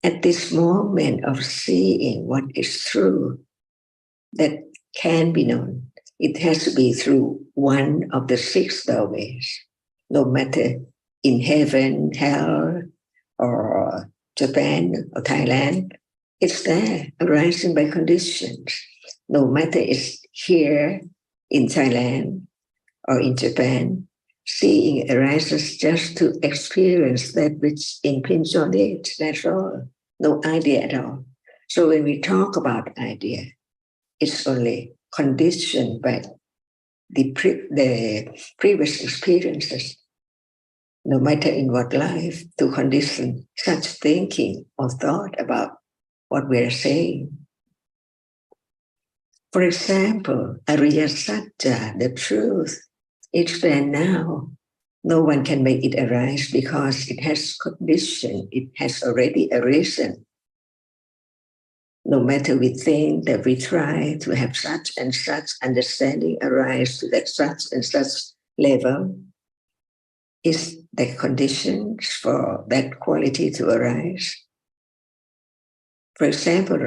At this moment of seeing what is true, that can be known, it has to be through one of the six doorways, no matter in heaven, hell, or Japan or Thailand. It's there, arising by conditions. No matter it's here in Thailand or in Japan, seeing arises just to experience that which impinges on it. That's all. No idea at all. So when we talk about idea, it's only conditioned by the previous experiences, no matter in what life, to condition such thinking or thought about what we are saying. For example, Ariya Satya, the truth, it's there now. No one can make it arise because it has condition, it has already arisen. No matter we think that we try to have such and such understanding arise to that such and such level, is the conditions for that quality to arise? For example,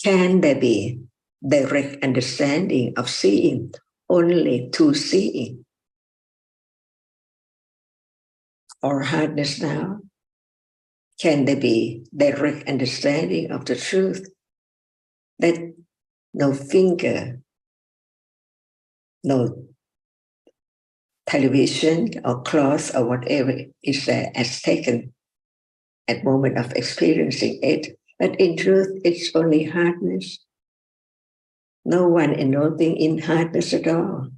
can there be direct understanding of seeing only to seeing? Or hardness now? Can there be direct understanding of the truth that no finger, no television or cloth or whatever is there as taken at moment of experiencing it, but in truth it's only hardness. No one and nothing in hardness at all.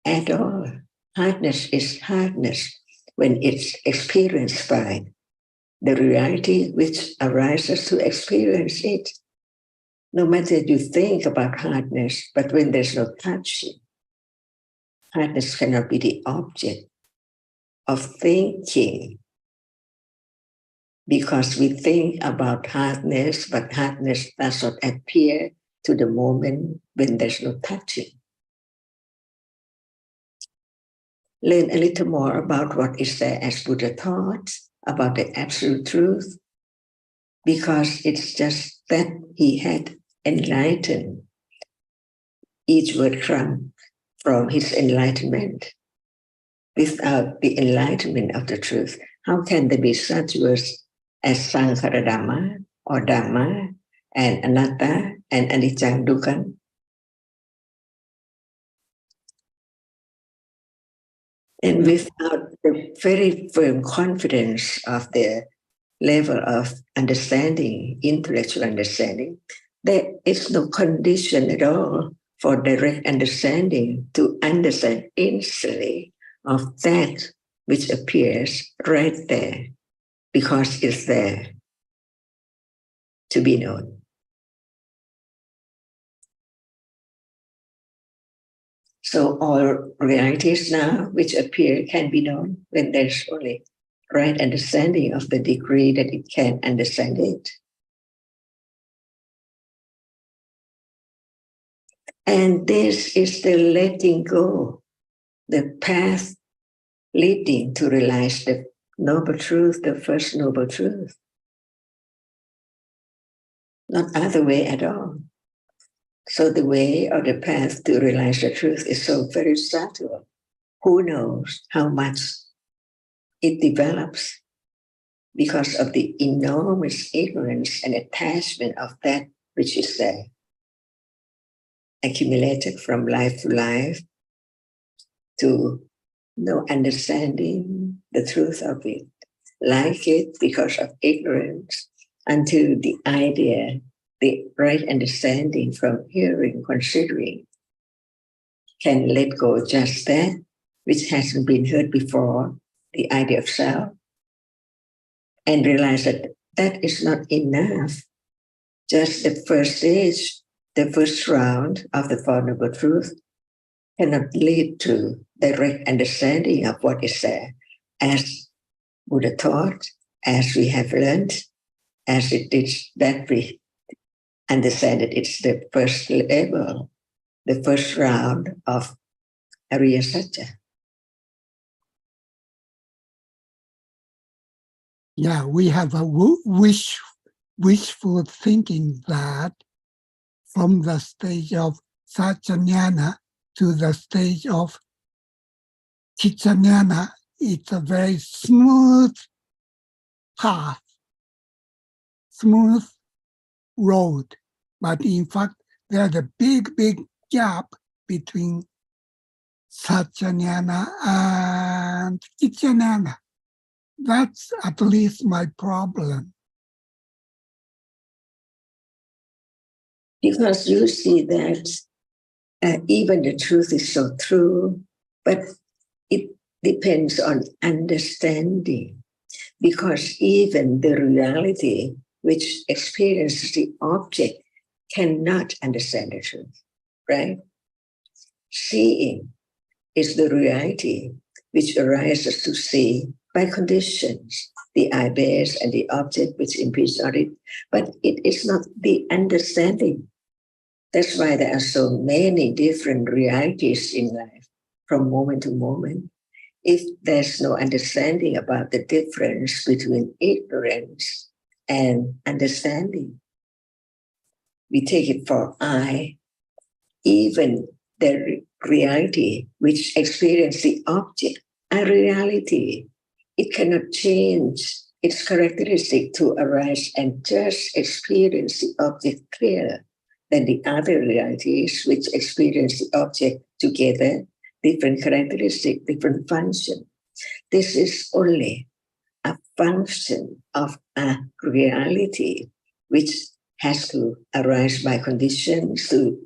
At all. Hardness is hardness when it's experienced by the reality which arises to experience it. No matter you think about hardness, but when there's no touching, hardness cannot be the object of thinking, because we think about hardness, but hardness does not appear to the moment when there's no touching. Learn a little more about what is there as Buddha taught about the absolute truth, because it's just that he had enlightened. Each word comes from his enlightenment. Without the enlightenment of the truth, how can there be such words as Sankhara-Dhamma or Dhamma and Anatta and Anicca Dukkha? And without the very firm confidence of the level of understanding, intellectual understanding, there is no condition at all for direct understanding to understand instantly of that which appears right there because it's there to be known. So all realities now which appear can be known when there's only right understanding of the degree that it can understand it. And this is the letting go, the path leading to realize the noble truth, the first noble truth. Not other way at all. So the way or the path to realize the truth is so very subtle. Who knows how much it develops because of the enormous ignorance and attachment of that which is there, accumulated from life to life, to no understanding the truth of it, like it because of ignorance, until the idea, the right understanding from hearing, considering, can let go just that which hasn't been heard before, the idea of self, and realize that that is not enough. Just the first stage, the first round of the Four Noble Truth cannot lead to direct understanding of what is there, as Buddha taught, as we have learned, as it is that we understand it. It's the first level, the first round of Ariya Satya. Yeah, we have a wishful thinking that from the stage of Satchanyana to the stage of Chittanyana, it's a very smooth path, smooth road. But in fact, there's a big gap between Satchanyana and Chittanyana. That's at least my problem. Because you see that even the truth is so true, but it depends on understanding. Because even the reality which experiences the object cannot understand the truth, right? Seeing is the reality which arises to see by conditions, the eye base and the object which impedes on it, but it is not the understanding. That's why there are so many different realities in life from moment to moment. If there's no understanding about the difference between ignorance and understanding, we take it for I, even the reality which experiences the object, a reality, it cannot change its characteristic to arise and just experience the object clearer than the other realities which experience the object together, different characteristic, different function. This is only a function of a reality which has to arise by conditions to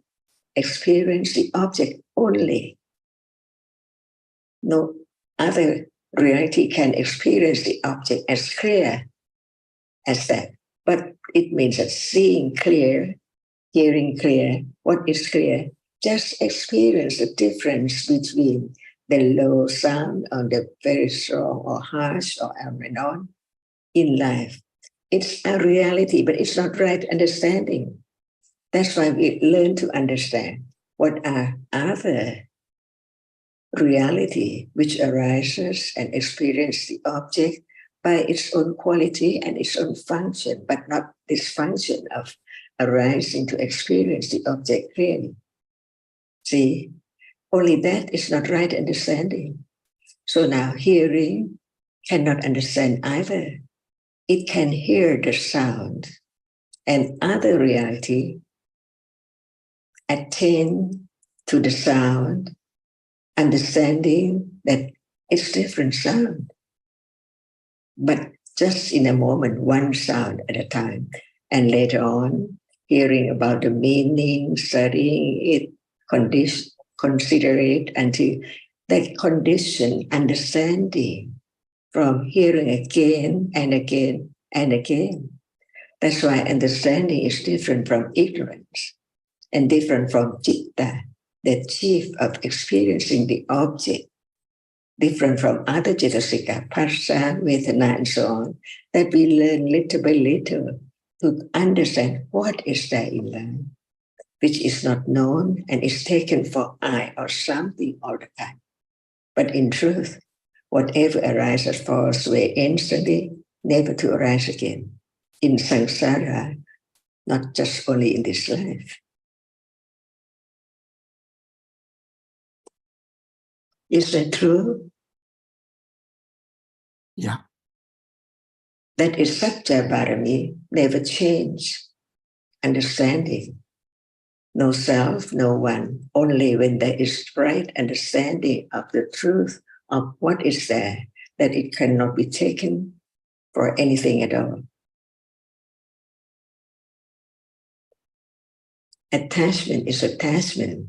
experience the object only. No other reality can experience the object as clear as that. But it means that seeing clear, hearing clear, what is clear, just experience the difference between the low sound and the very strong or harsh or on in life. It's a reality, but it's not right understanding. That's why we learn to understand what are other reality which arises and experiences the object by its own quality and its own function, but not this function of arising to experience the object clearly. See, only that is not right understanding. So now hearing cannot understand either. It can hear the sound and other reality attain to the sound, understanding that it's different sound, but just in a moment, one sound at a time. And later on, hearing about the meaning, studying it, consider it until that condition understanding from hearing again and again and again. That's why understanding is different from ignorance and different from citta, the chief of experiencing the object, different from other cetasika, phassa, vedana, and so on, that we learn little by little to understand what is there in life, which is not known and is taken for I or something all the time. But in truth, whatever arises falls away instantly, never to arise again. In samsara, not just only in this life. Is that true? Yeah. That is Satya Bharami, never change. Understanding. No self, no one. Only when there is right understanding of the truth of what is there, that it cannot be taken for anything at all. Attachment is attachment.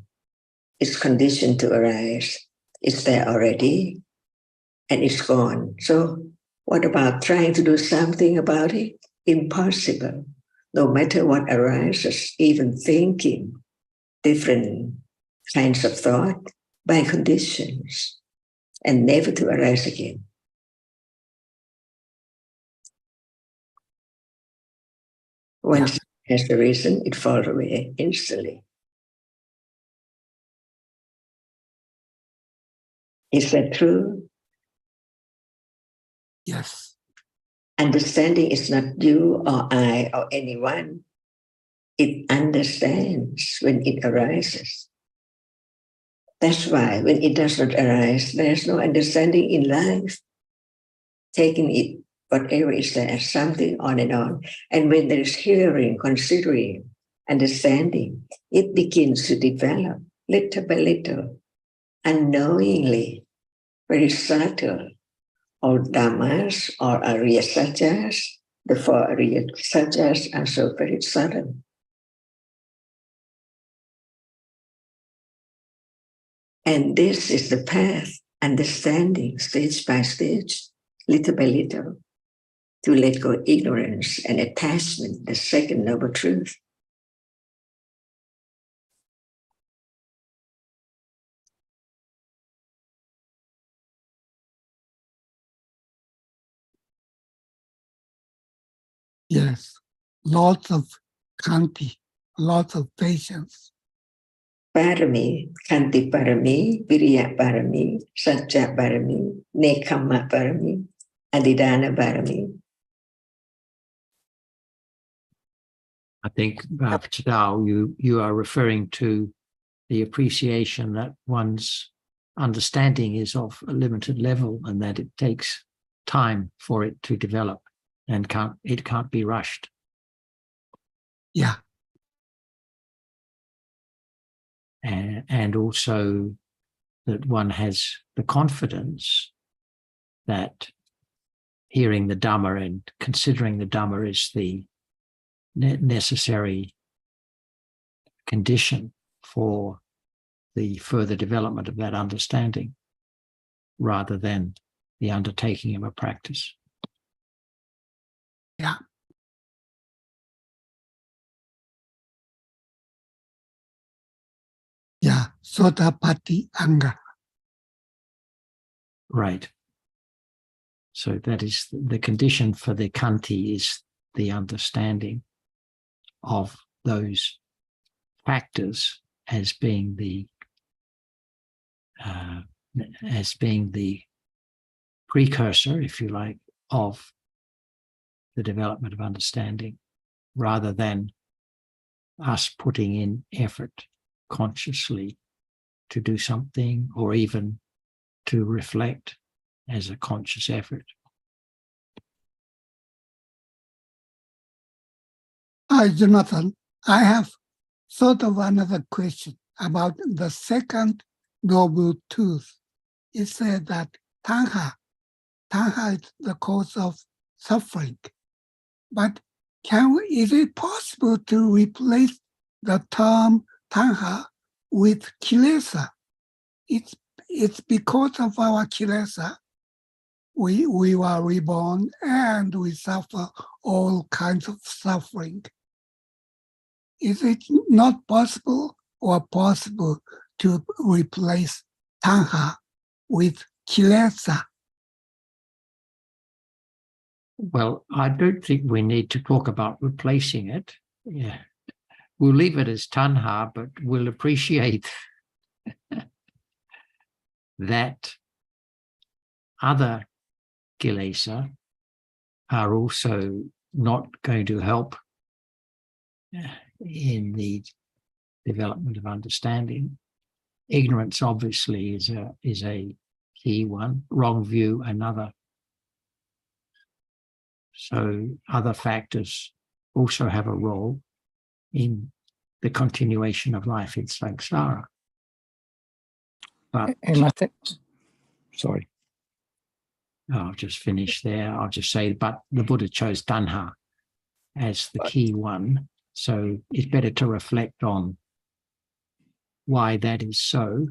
It's conditioned to arise. It's there already and it's gone. So what about trying to do something about it? Impossible. No matter what arises, even thinking different kinds of thought by conditions and never to arise again. Once it has arisen, it falls away instantly. Is that true? Yes. Understanding is not you or I or anyone. It understands when it arises. That's why when it does not arise, there's no understanding in life. Taking it, whatever is there, as something on and on. And when there is hearing, considering, understanding, it begins to develop little by little, unknowingly, very subtle. All Dhammas or Arya Satyas, the four Arya Satyas are so very subtle. And this is the path, understanding stage by stage, little by little, to let go ignorance and attachment, the second noble truth. Yes. Lots of kanti, lots of patience. Parami, Kanti Parami, Viriya Parami, Satya Parami, Nekama Parami, Adidana Parami. I think, Chadal, you are referring to the appreciation that one's understanding is of a limited level and that it takes time for it to develop and it can't be rushed. Yeah. And also that one has the confidence that hearing the Dhamma and considering the Dhamma is the necessary condition for the further development of that understanding rather than the undertaking of a practice. Yeah. Yeah. Sotapatti Anga. Right. So that is the condition for the Kanti is the understanding of those factors as being the precursor, if you like, of the development of understanding, rather than us putting in effort consciously to do something or even to reflect as a conscious effort. Jonathan, I have sort of another question about the second noble truth. It said that tanha is the cause of suffering. But is it possible to replace the term tanha with kilesa? It's it's because of our kilesa we were reborn and we suffer all kinds of suffering. Is it not possible or possible to replace tanha with kilesa? Well, I don't think we need to talk about replacing it. Yeah. We'll leave it as tanha, but we'll appreciate that other kilesa are also not going to help in the development of understanding. Ignorance obviously is a key one, wrong view another. So other factors also have a role in the continuation of life in samsara. But And I think, sorry. I'll just finish there. I'll just say, but the Buddha chose tanha as the key one. So it's better to reflect on why that is so,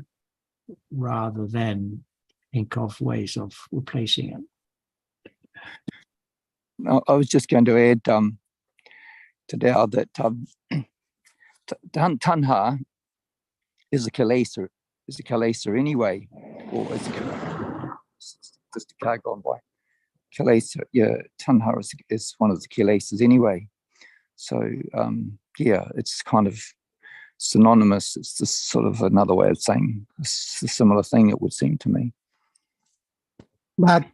rather than think of ways of replacing it. I was just going to add to Dao that tanha is a kilesa anyway, or is just a car gone by. Kilesa, yeah, tanha is one of the kilesas anyway. So yeah, it's kind of synonymous. It's just sort of another way of saying a similar thing, it would seem to me. But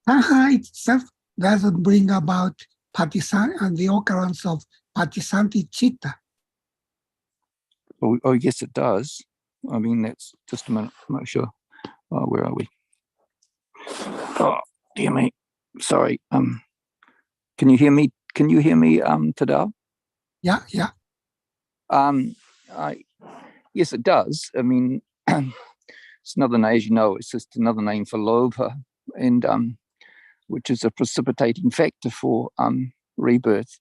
tanha itself doesn't bring about the occurrence of patisanti citta. Oh, yes, it does. I mean, that's just a minute. I'm not sure. Where are we? Oh, dear me. Sorry. Can you hear me? Can you hear me, Tadao? Yeah. Yes, it does. I mean, it's another name, as you know, it's just another name for lobha, and which is a precipitating factor for rebirth.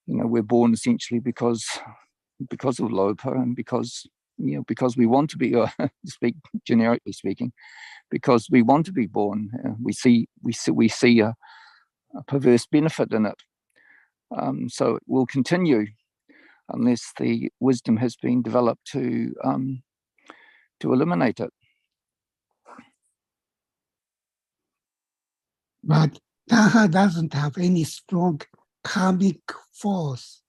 You know, we're born essentially because of lobha, and because we want to be, generically speaking, because we want to be born. We see a perverse benefit in it. So it will continue unless the wisdom has been developed to eliminate it. But tanha doesn't have any strong karmic force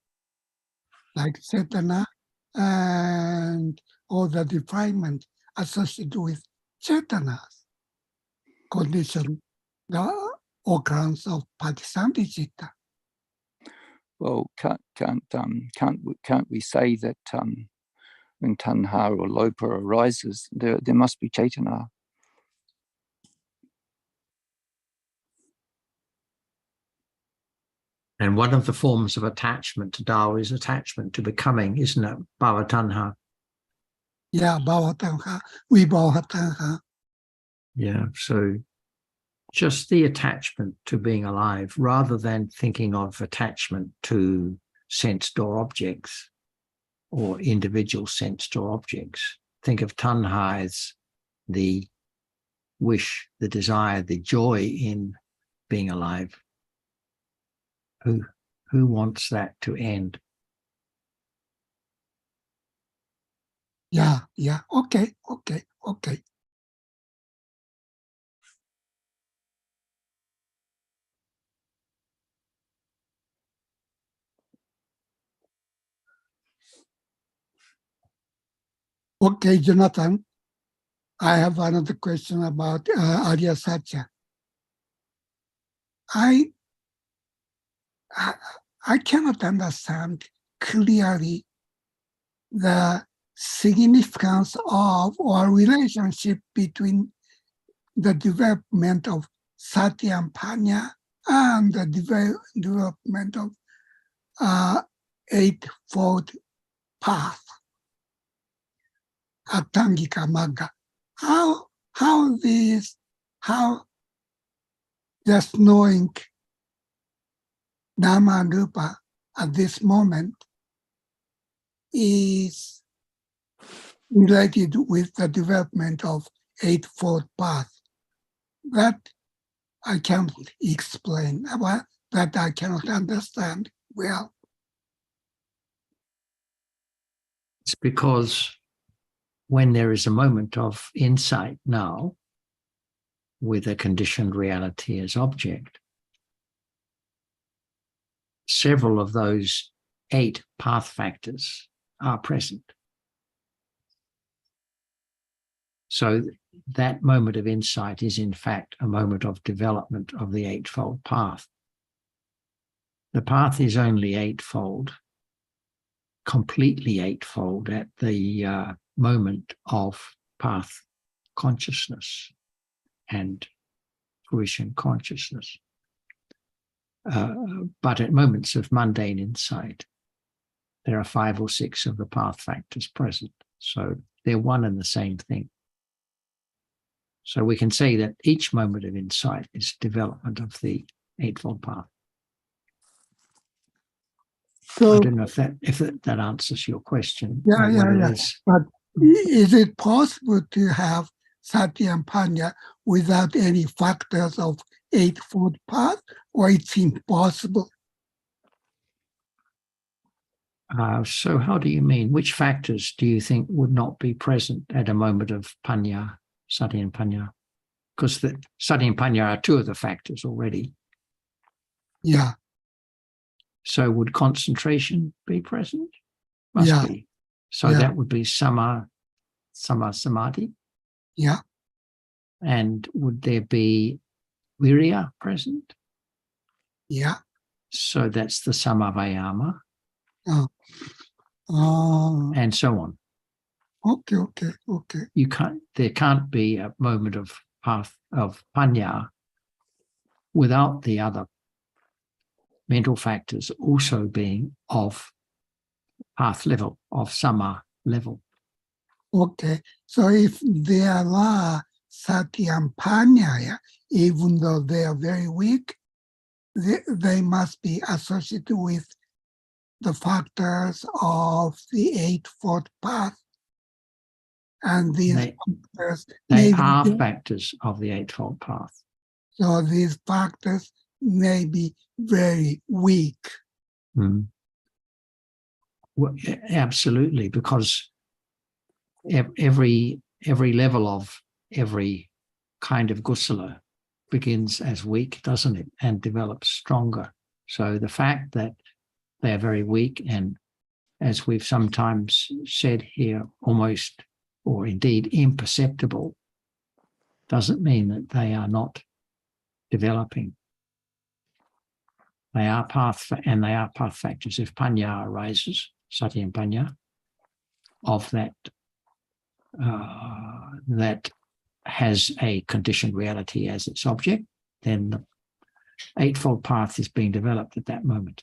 like cetana and all the defilement associated with cetanas condition, the occurrence of patisanti citta. Well, can't we say that when tanha or lopa arises, there must be chaitana? And one of the forms of attachment to Tao is attachment to becoming, isn't it? Bhava tanha. Yeah, bhava tanha, vibhava tanha. Yeah, so just the attachment to being alive, rather than thinking of attachment to sensed or objects or individual sensed or objects. Think of tanha as the wish, the desire, the joy in being alive. Who wants that to end? Yeah. Okay. Okay, Jonathan, I have another question about Arya Satya. I cannot understand clearly the significance of or relationship between the development of Satya and Panya and the development of Eightfold Path, Atangika Magga. How just knowing Dhamma and Rupa at this moment is related with the development of Eightfold Path. That I can't explain, that I cannot understand well. It's because when there is a moment of insight now, with a conditioned reality as object, several of those 8 path factors are present. So that moment of insight is in fact a moment of development of the Eightfold Path. The path is only eightfold, completely eightfold at the moment of path consciousness and fruition consciousness. But at moments of mundane insight, there are 5 or 6 of the path factors present. So they're one and the same thing. So we can say that each moment of insight is development of the Eightfold Path. So, I don't know if that answers your question. yeah. But is it possible to have Sati and Panya without any factors of Eightfold Path, or it's impossible? So how do you mean? Which factors do you think would not be present at a moment of Panya, Sati and Panya? Because the Sati and Panya are 2 of the factors already. Yeah. So would concentration be present? Must be. So Yeah. that would be sama samadhi. Yeah. And would there be virya present? Yeah. So that's the samavayama. Oh. And so on. Okay. There can't be a moment of path of panya without the other mental factors also being of path level, of sama level. Okay. So if there are Sati and Panya, even though they are very weak, they must be associated with the factors of the Eightfold Path. And these factors They are factors of the Eightfold Path. So these factors may be very weak. Mm. Well, absolutely, because every level of every kind of kusala begins as weak, doesn't it, and develops stronger. So the fact that they are very weak, and as we've sometimes said here, almost or indeed imperceptible, doesn't mean that they are not developing. They are path factors. If panya arises, sati and panya, of that that has a conditioned reality as its object, then the Eightfold Path is being developed at that moment.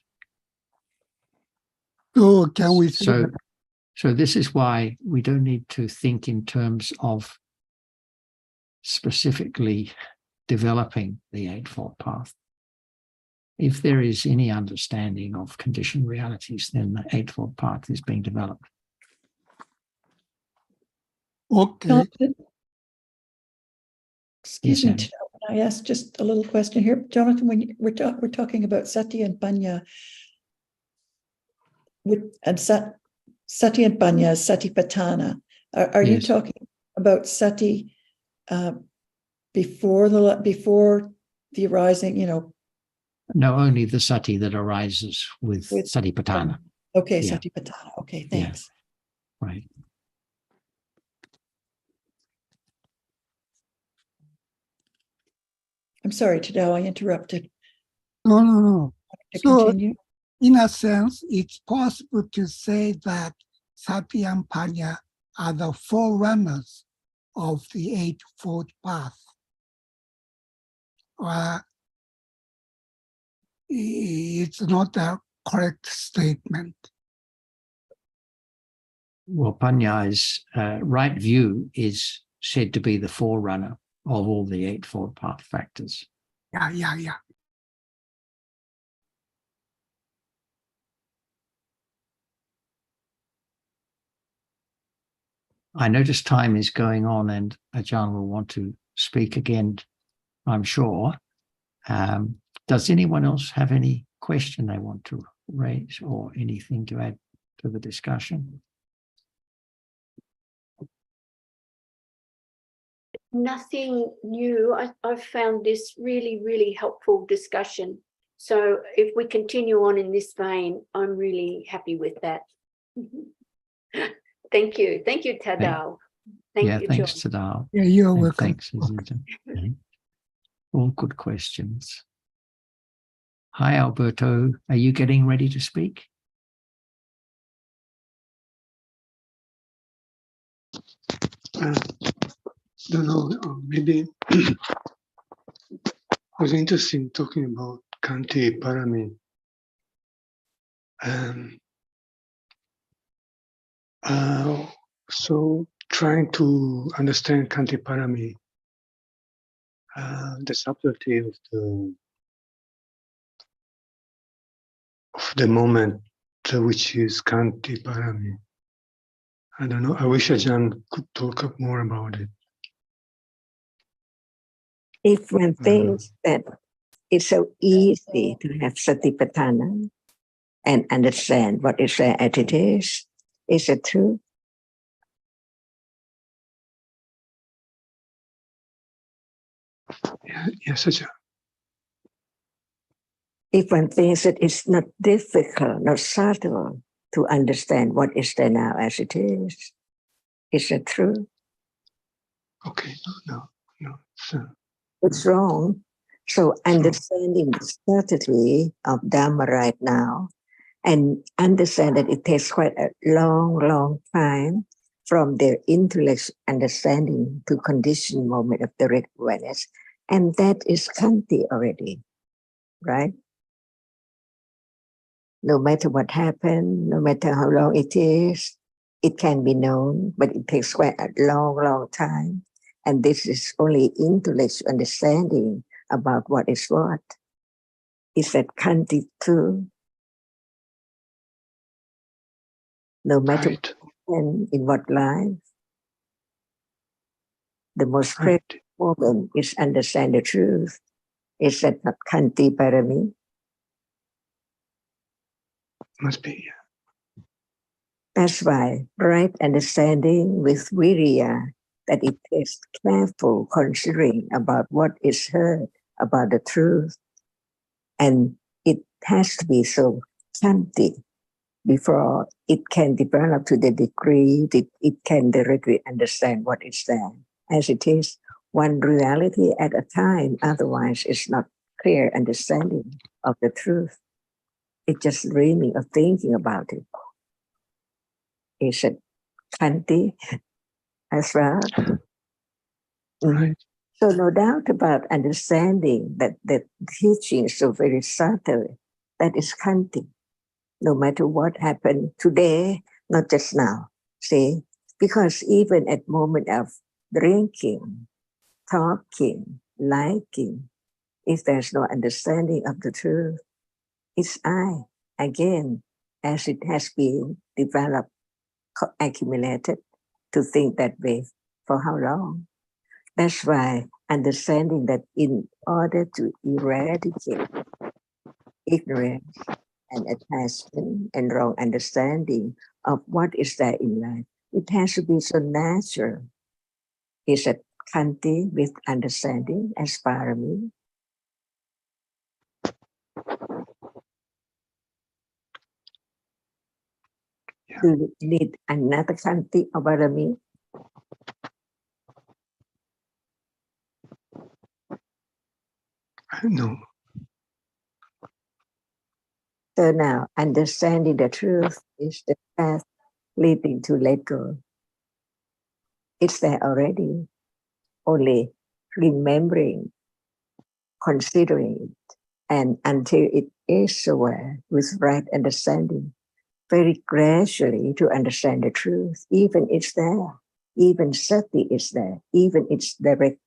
So can we say So this is why we don't need to think in terms of specifically developing the Eightfold Path. If there is any understanding of conditioned realities, then the Eightfold Path is being developed. Okay. Jonathan? Excuse Yes, me, can I ask just a little question here? Jonathan, when we're talking about Sati and Panya, Sati and Panya, Satipatthana, are you Yes. talking about Sati before the arising, No, only the sati that arises with satipatthana. Okay, Yeah. Satipatthana. Okay, thanks. Yeah. Right. I'm sorry, Tadao, I interrupted. No. To So continue. in a sense, it's possible to say that Sati and Panya are the forerunners of the Eightfold Path. It's not a correct statement. Well, Panya's right view is said to be the forerunner of all the Eightfold Path factors. Yeah. I notice time is going on and Ajahn will want to speak again, I'm sure. Does anyone else have any question they want to raise or anything to add to the discussion? Nothing new. I've found this really, really helpful discussion. So if we continue on in this vein, I'm really happy with that. Thank you. Thank you, Tadao. Thank you, thanks, John. Tadao. Yeah, you're And welcome. thanks, Azita. All good questions. Hi, Alberto. Are you getting ready to speak? Don't know, maybe it was interesting talking about Kanti Parami. So trying to understand Kanti Parami, the subtlety of the moment, which is Kanti Parami. I don't know. I wish Ajahn could talk up more about it. If one thinks that it's so easy to have satipatthana and understand what is there as it is it true? Yes, Ajahn. If one thinks that it's not difficult, not subtle to understand what is there now as it is it true? Okay, no. So, It's wrong. So understanding the subtlety of Dhamma right now and understand that it takes quite a long, long time from their intellect understanding to conditioned moment of direct awareness. And that is Kanti already, right? No matter what happened, no matter how long it is, it can be known, but it takes quite a long, long time. And this is only intellectual understanding about what is what. Is that Kanti true? No matter right. when, in what life, the most critical moment is understand the truth. Is that not Kanti Parami? Must be, yeah. That's why right understanding with viriya, that it takes careful considering about what is heard about the truth. And it has to be so Kanti before it can develop to the degree that it can directly understand what is there. As it is, one reality at a time, otherwise it's not clear understanding of the truth. It's just dreaming of thinking about it. Is it Kanti as well? Right. So no doubt about understanding that the teaching is so very subtle. That is Kanti. No matter what happened today, not just now. See, because even at moment of drinking, talking, liking, if there's no understanding of the truth, it's I again, as it has been developed, accumulated to think that way for how long? That's why understanding that in order to eradicate ignorance and attachment and wrong understanding of what is there in life, it has to be so natural. Is it Kanti with understanding as parami? Yeah. Do you need another Kanti or parami? No. So now understanding the truth is the path leading to let go. It's there already. Only remembering, considering it, and until it is aware with right understanding, very gradually to understand the truth, even it's there, even sati is there, even it's direct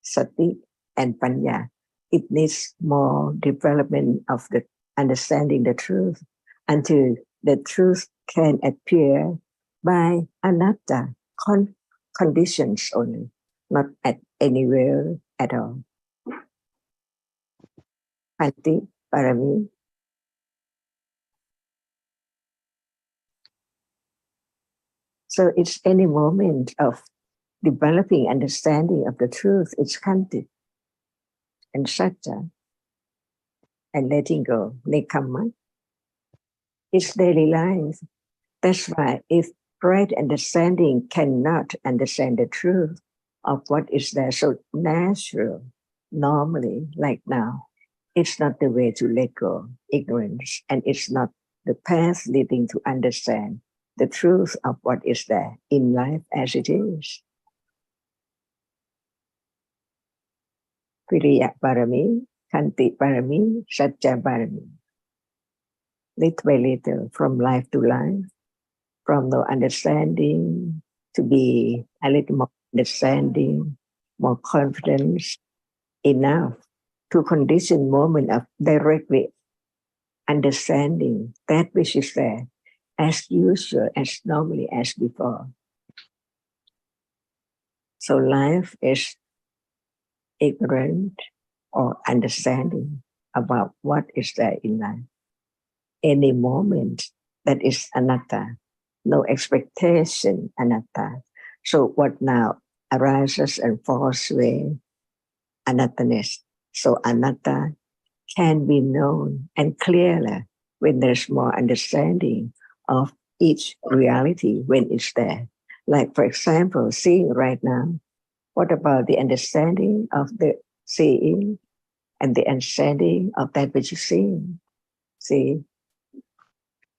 sati and panya. It needs more development of the understanding the truth until the truth can appear by anatta conditions only, not at anywhere at all. Panti parami. So it's any moment of developing understanding of the truth. It's kanti and satya and letting go, nekamma. It's daily life. That's why if right understanding cannot understand the truth of what is there so natural, normally, like now, it's not the way to let go ignorance, and it's not the path leading to understand the truth of what is there in life as it is. Viriya parami, kanti parami, satya parami. Little by little, from life to life, from no understanding to be a little more understanding, more confidence, enough to condition moment of directly understanding that which is there as usual, as normally as before. So life is ignorant or understanding about what is there in life. Any moment that is anatta, no expectation anatta. So what now arises and falls away, anattaness. So anatta can be known and clearer when there's more understanding of each reality when it's there. Like, for example, seeing right now, what about the understanding of the seeing and the understanding of that which is seen? See,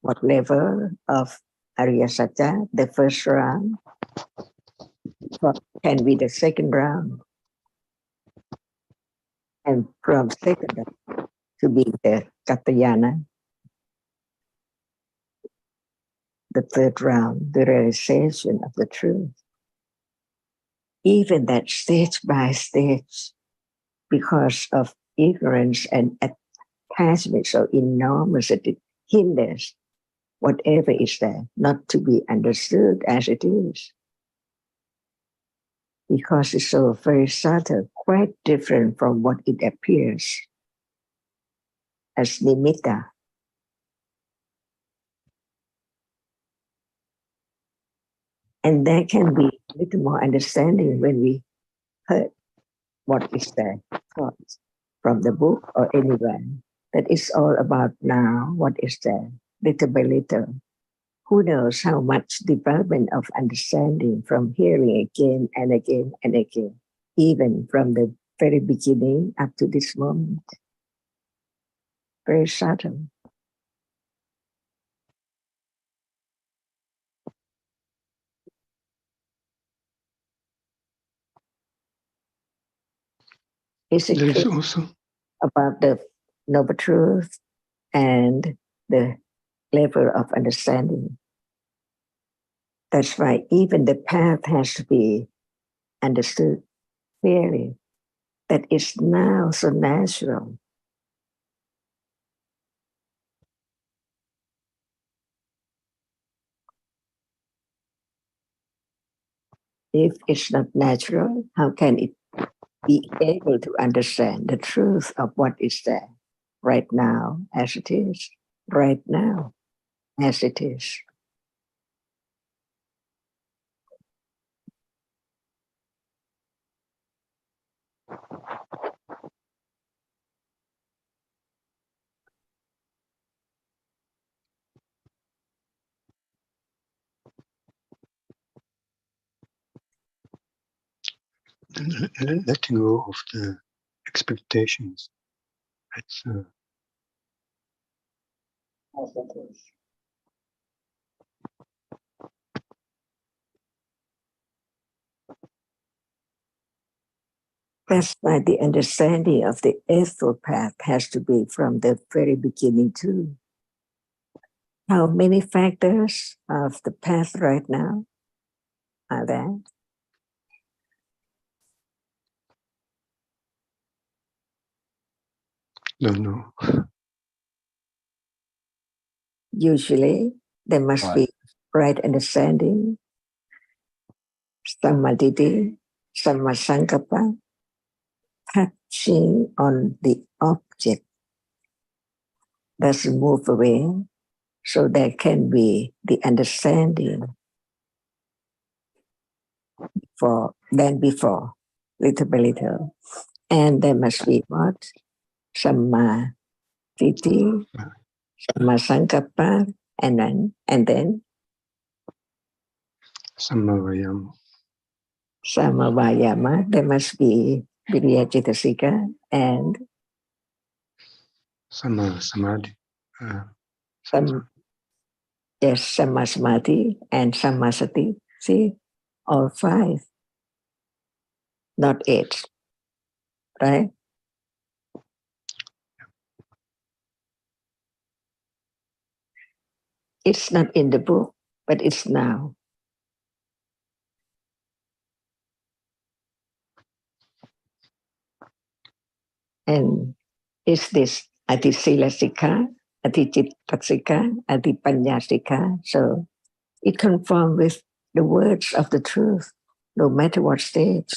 what level of Arya Satya, the first round, what can be the second round, and from second to be the Katayana, the third round, the realization of the truth. Even that stage by stage, because of ignorance and attachment so enormous that it hinders whatever is there not to be understood as it is. Because it's so very subtle, quite different from what it appears as nimitta. And there can be a little more understanding when we heard what is there taught from the book or anywhere. That it's all about now, what is there, little by little. Who knows how much development of understanding from hearing again and again and again, even from the very beginning up to this moment. Very subtle. Is it There is clear also about the noble truth and the level of understanding? That's why even the path has to be understood clearly, that it's now so natural. If it's not natural, how can it be able to understand the truth of what is there right now as it is, right now as it is? letting go of the expectations. It's As it is. That's why the understanding of the Eightfold Path has to be from the very beginning too. How many factors of the path right now are there? don't know. Usually there must be right understanding, samadhi, sammasankappa, touching on the object doesn't move away, so there can be the understanding before, little by little. And there must be what? Samma Titi, Samma Sankappa, and then Samavayam. Samma Vayama. There must be Viriya Citasika and Samadhi. Samma Samadhi and Samma Sati. See, all 5, not 8, right? It's not in the book, but it's now. And is this Ati Silasika, Ati Chitasika, Ati Panyasika? So it conforms with the words of the truth, no matter what stage.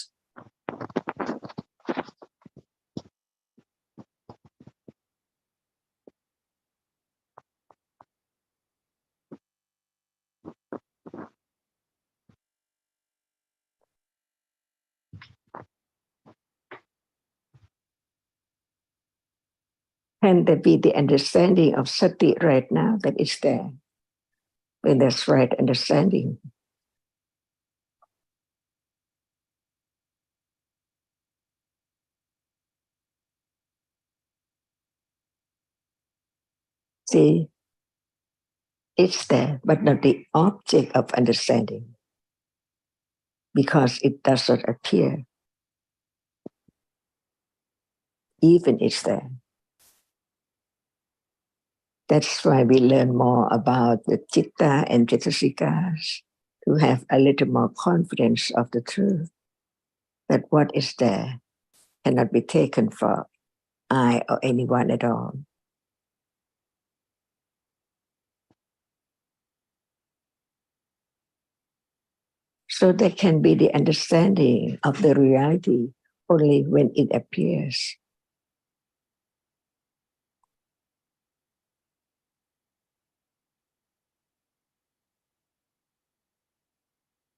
Can there be the understanding of sati right now that is there? When there's right understanding. See, it's there, but not the object of understanding, because it does not appear. Even it's there. That's why we learn more about the citta and citasikas, to have a little more confidence of the truth, that what is there cannot be taken for I or anyone at all. So there can be the understanding of the reality only when it appears.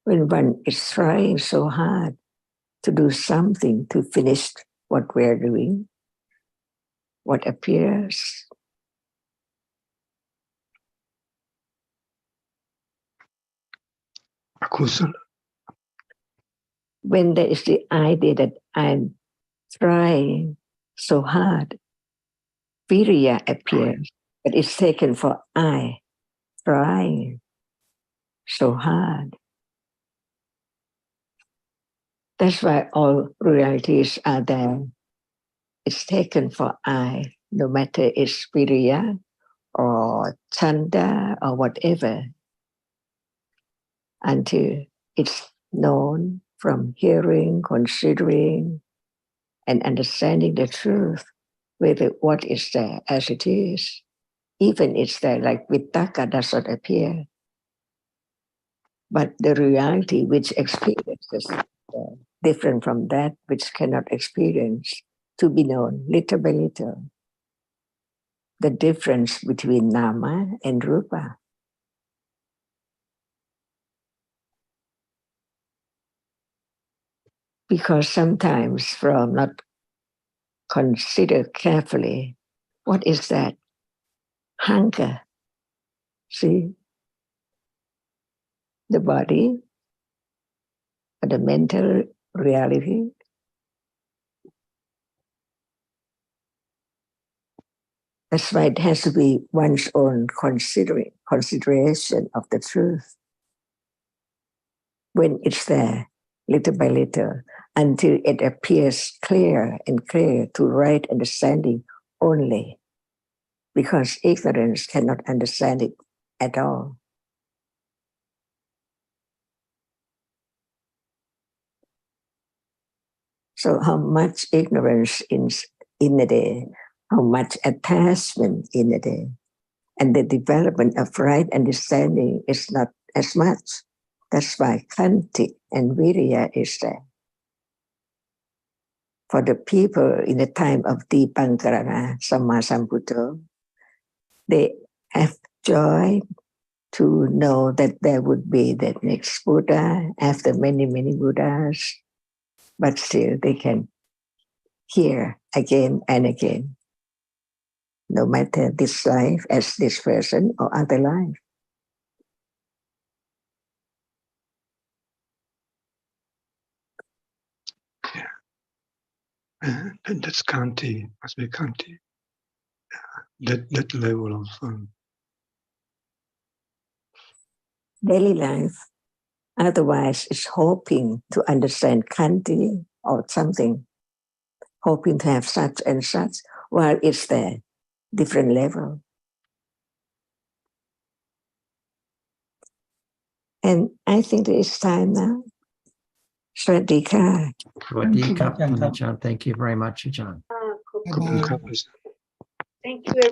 When one is trying so hard to do something to finish what we're doing, what appears. Akusala. When there is the idea that I'm trying so hard, viriya appears, but it's taken for I trying so hard. That's why all realities are there. It's taken for I, no matter it's viriya or chanda or whatever, until it's known from hearing, considering, and understanding the truth with what is there as it is. Even it's there, like vitaka does not appear. But the reality which experiences different from that which cannot experience, to be known little by little. The difference between nama and rupa. Because sometimes from not consider carefully, what is that? Hunger. See? The body, the mental reality. That's why it has to be one's own consideration of the truth. When it's there, little by little, until it appears clear and clear to right understanding only, because ignorance cannot understand it at all. So how much ignorance in a day, how much attachment in a day, and the development of right understanding is not as much. That's why Khanti and Virya is there. For the people in the time of Dipankarana Sammasambuddho, they have joy to know that there would be that next Buddha after many, many Buddhas, but still they can hear again and again, no matter this life as this person or other life. And that's Kanti, must be Kanti. That level of Daily life, otherwise, is hoping to understand Khanti or something, hoping to have such and such, while it's there, different level. And I think it's time now. Swadika. Swadika, Ajahn. Thank you very much, Ajahn. Ah, cool. Kupum Bye-bye. Kapis. Thank you, everyone.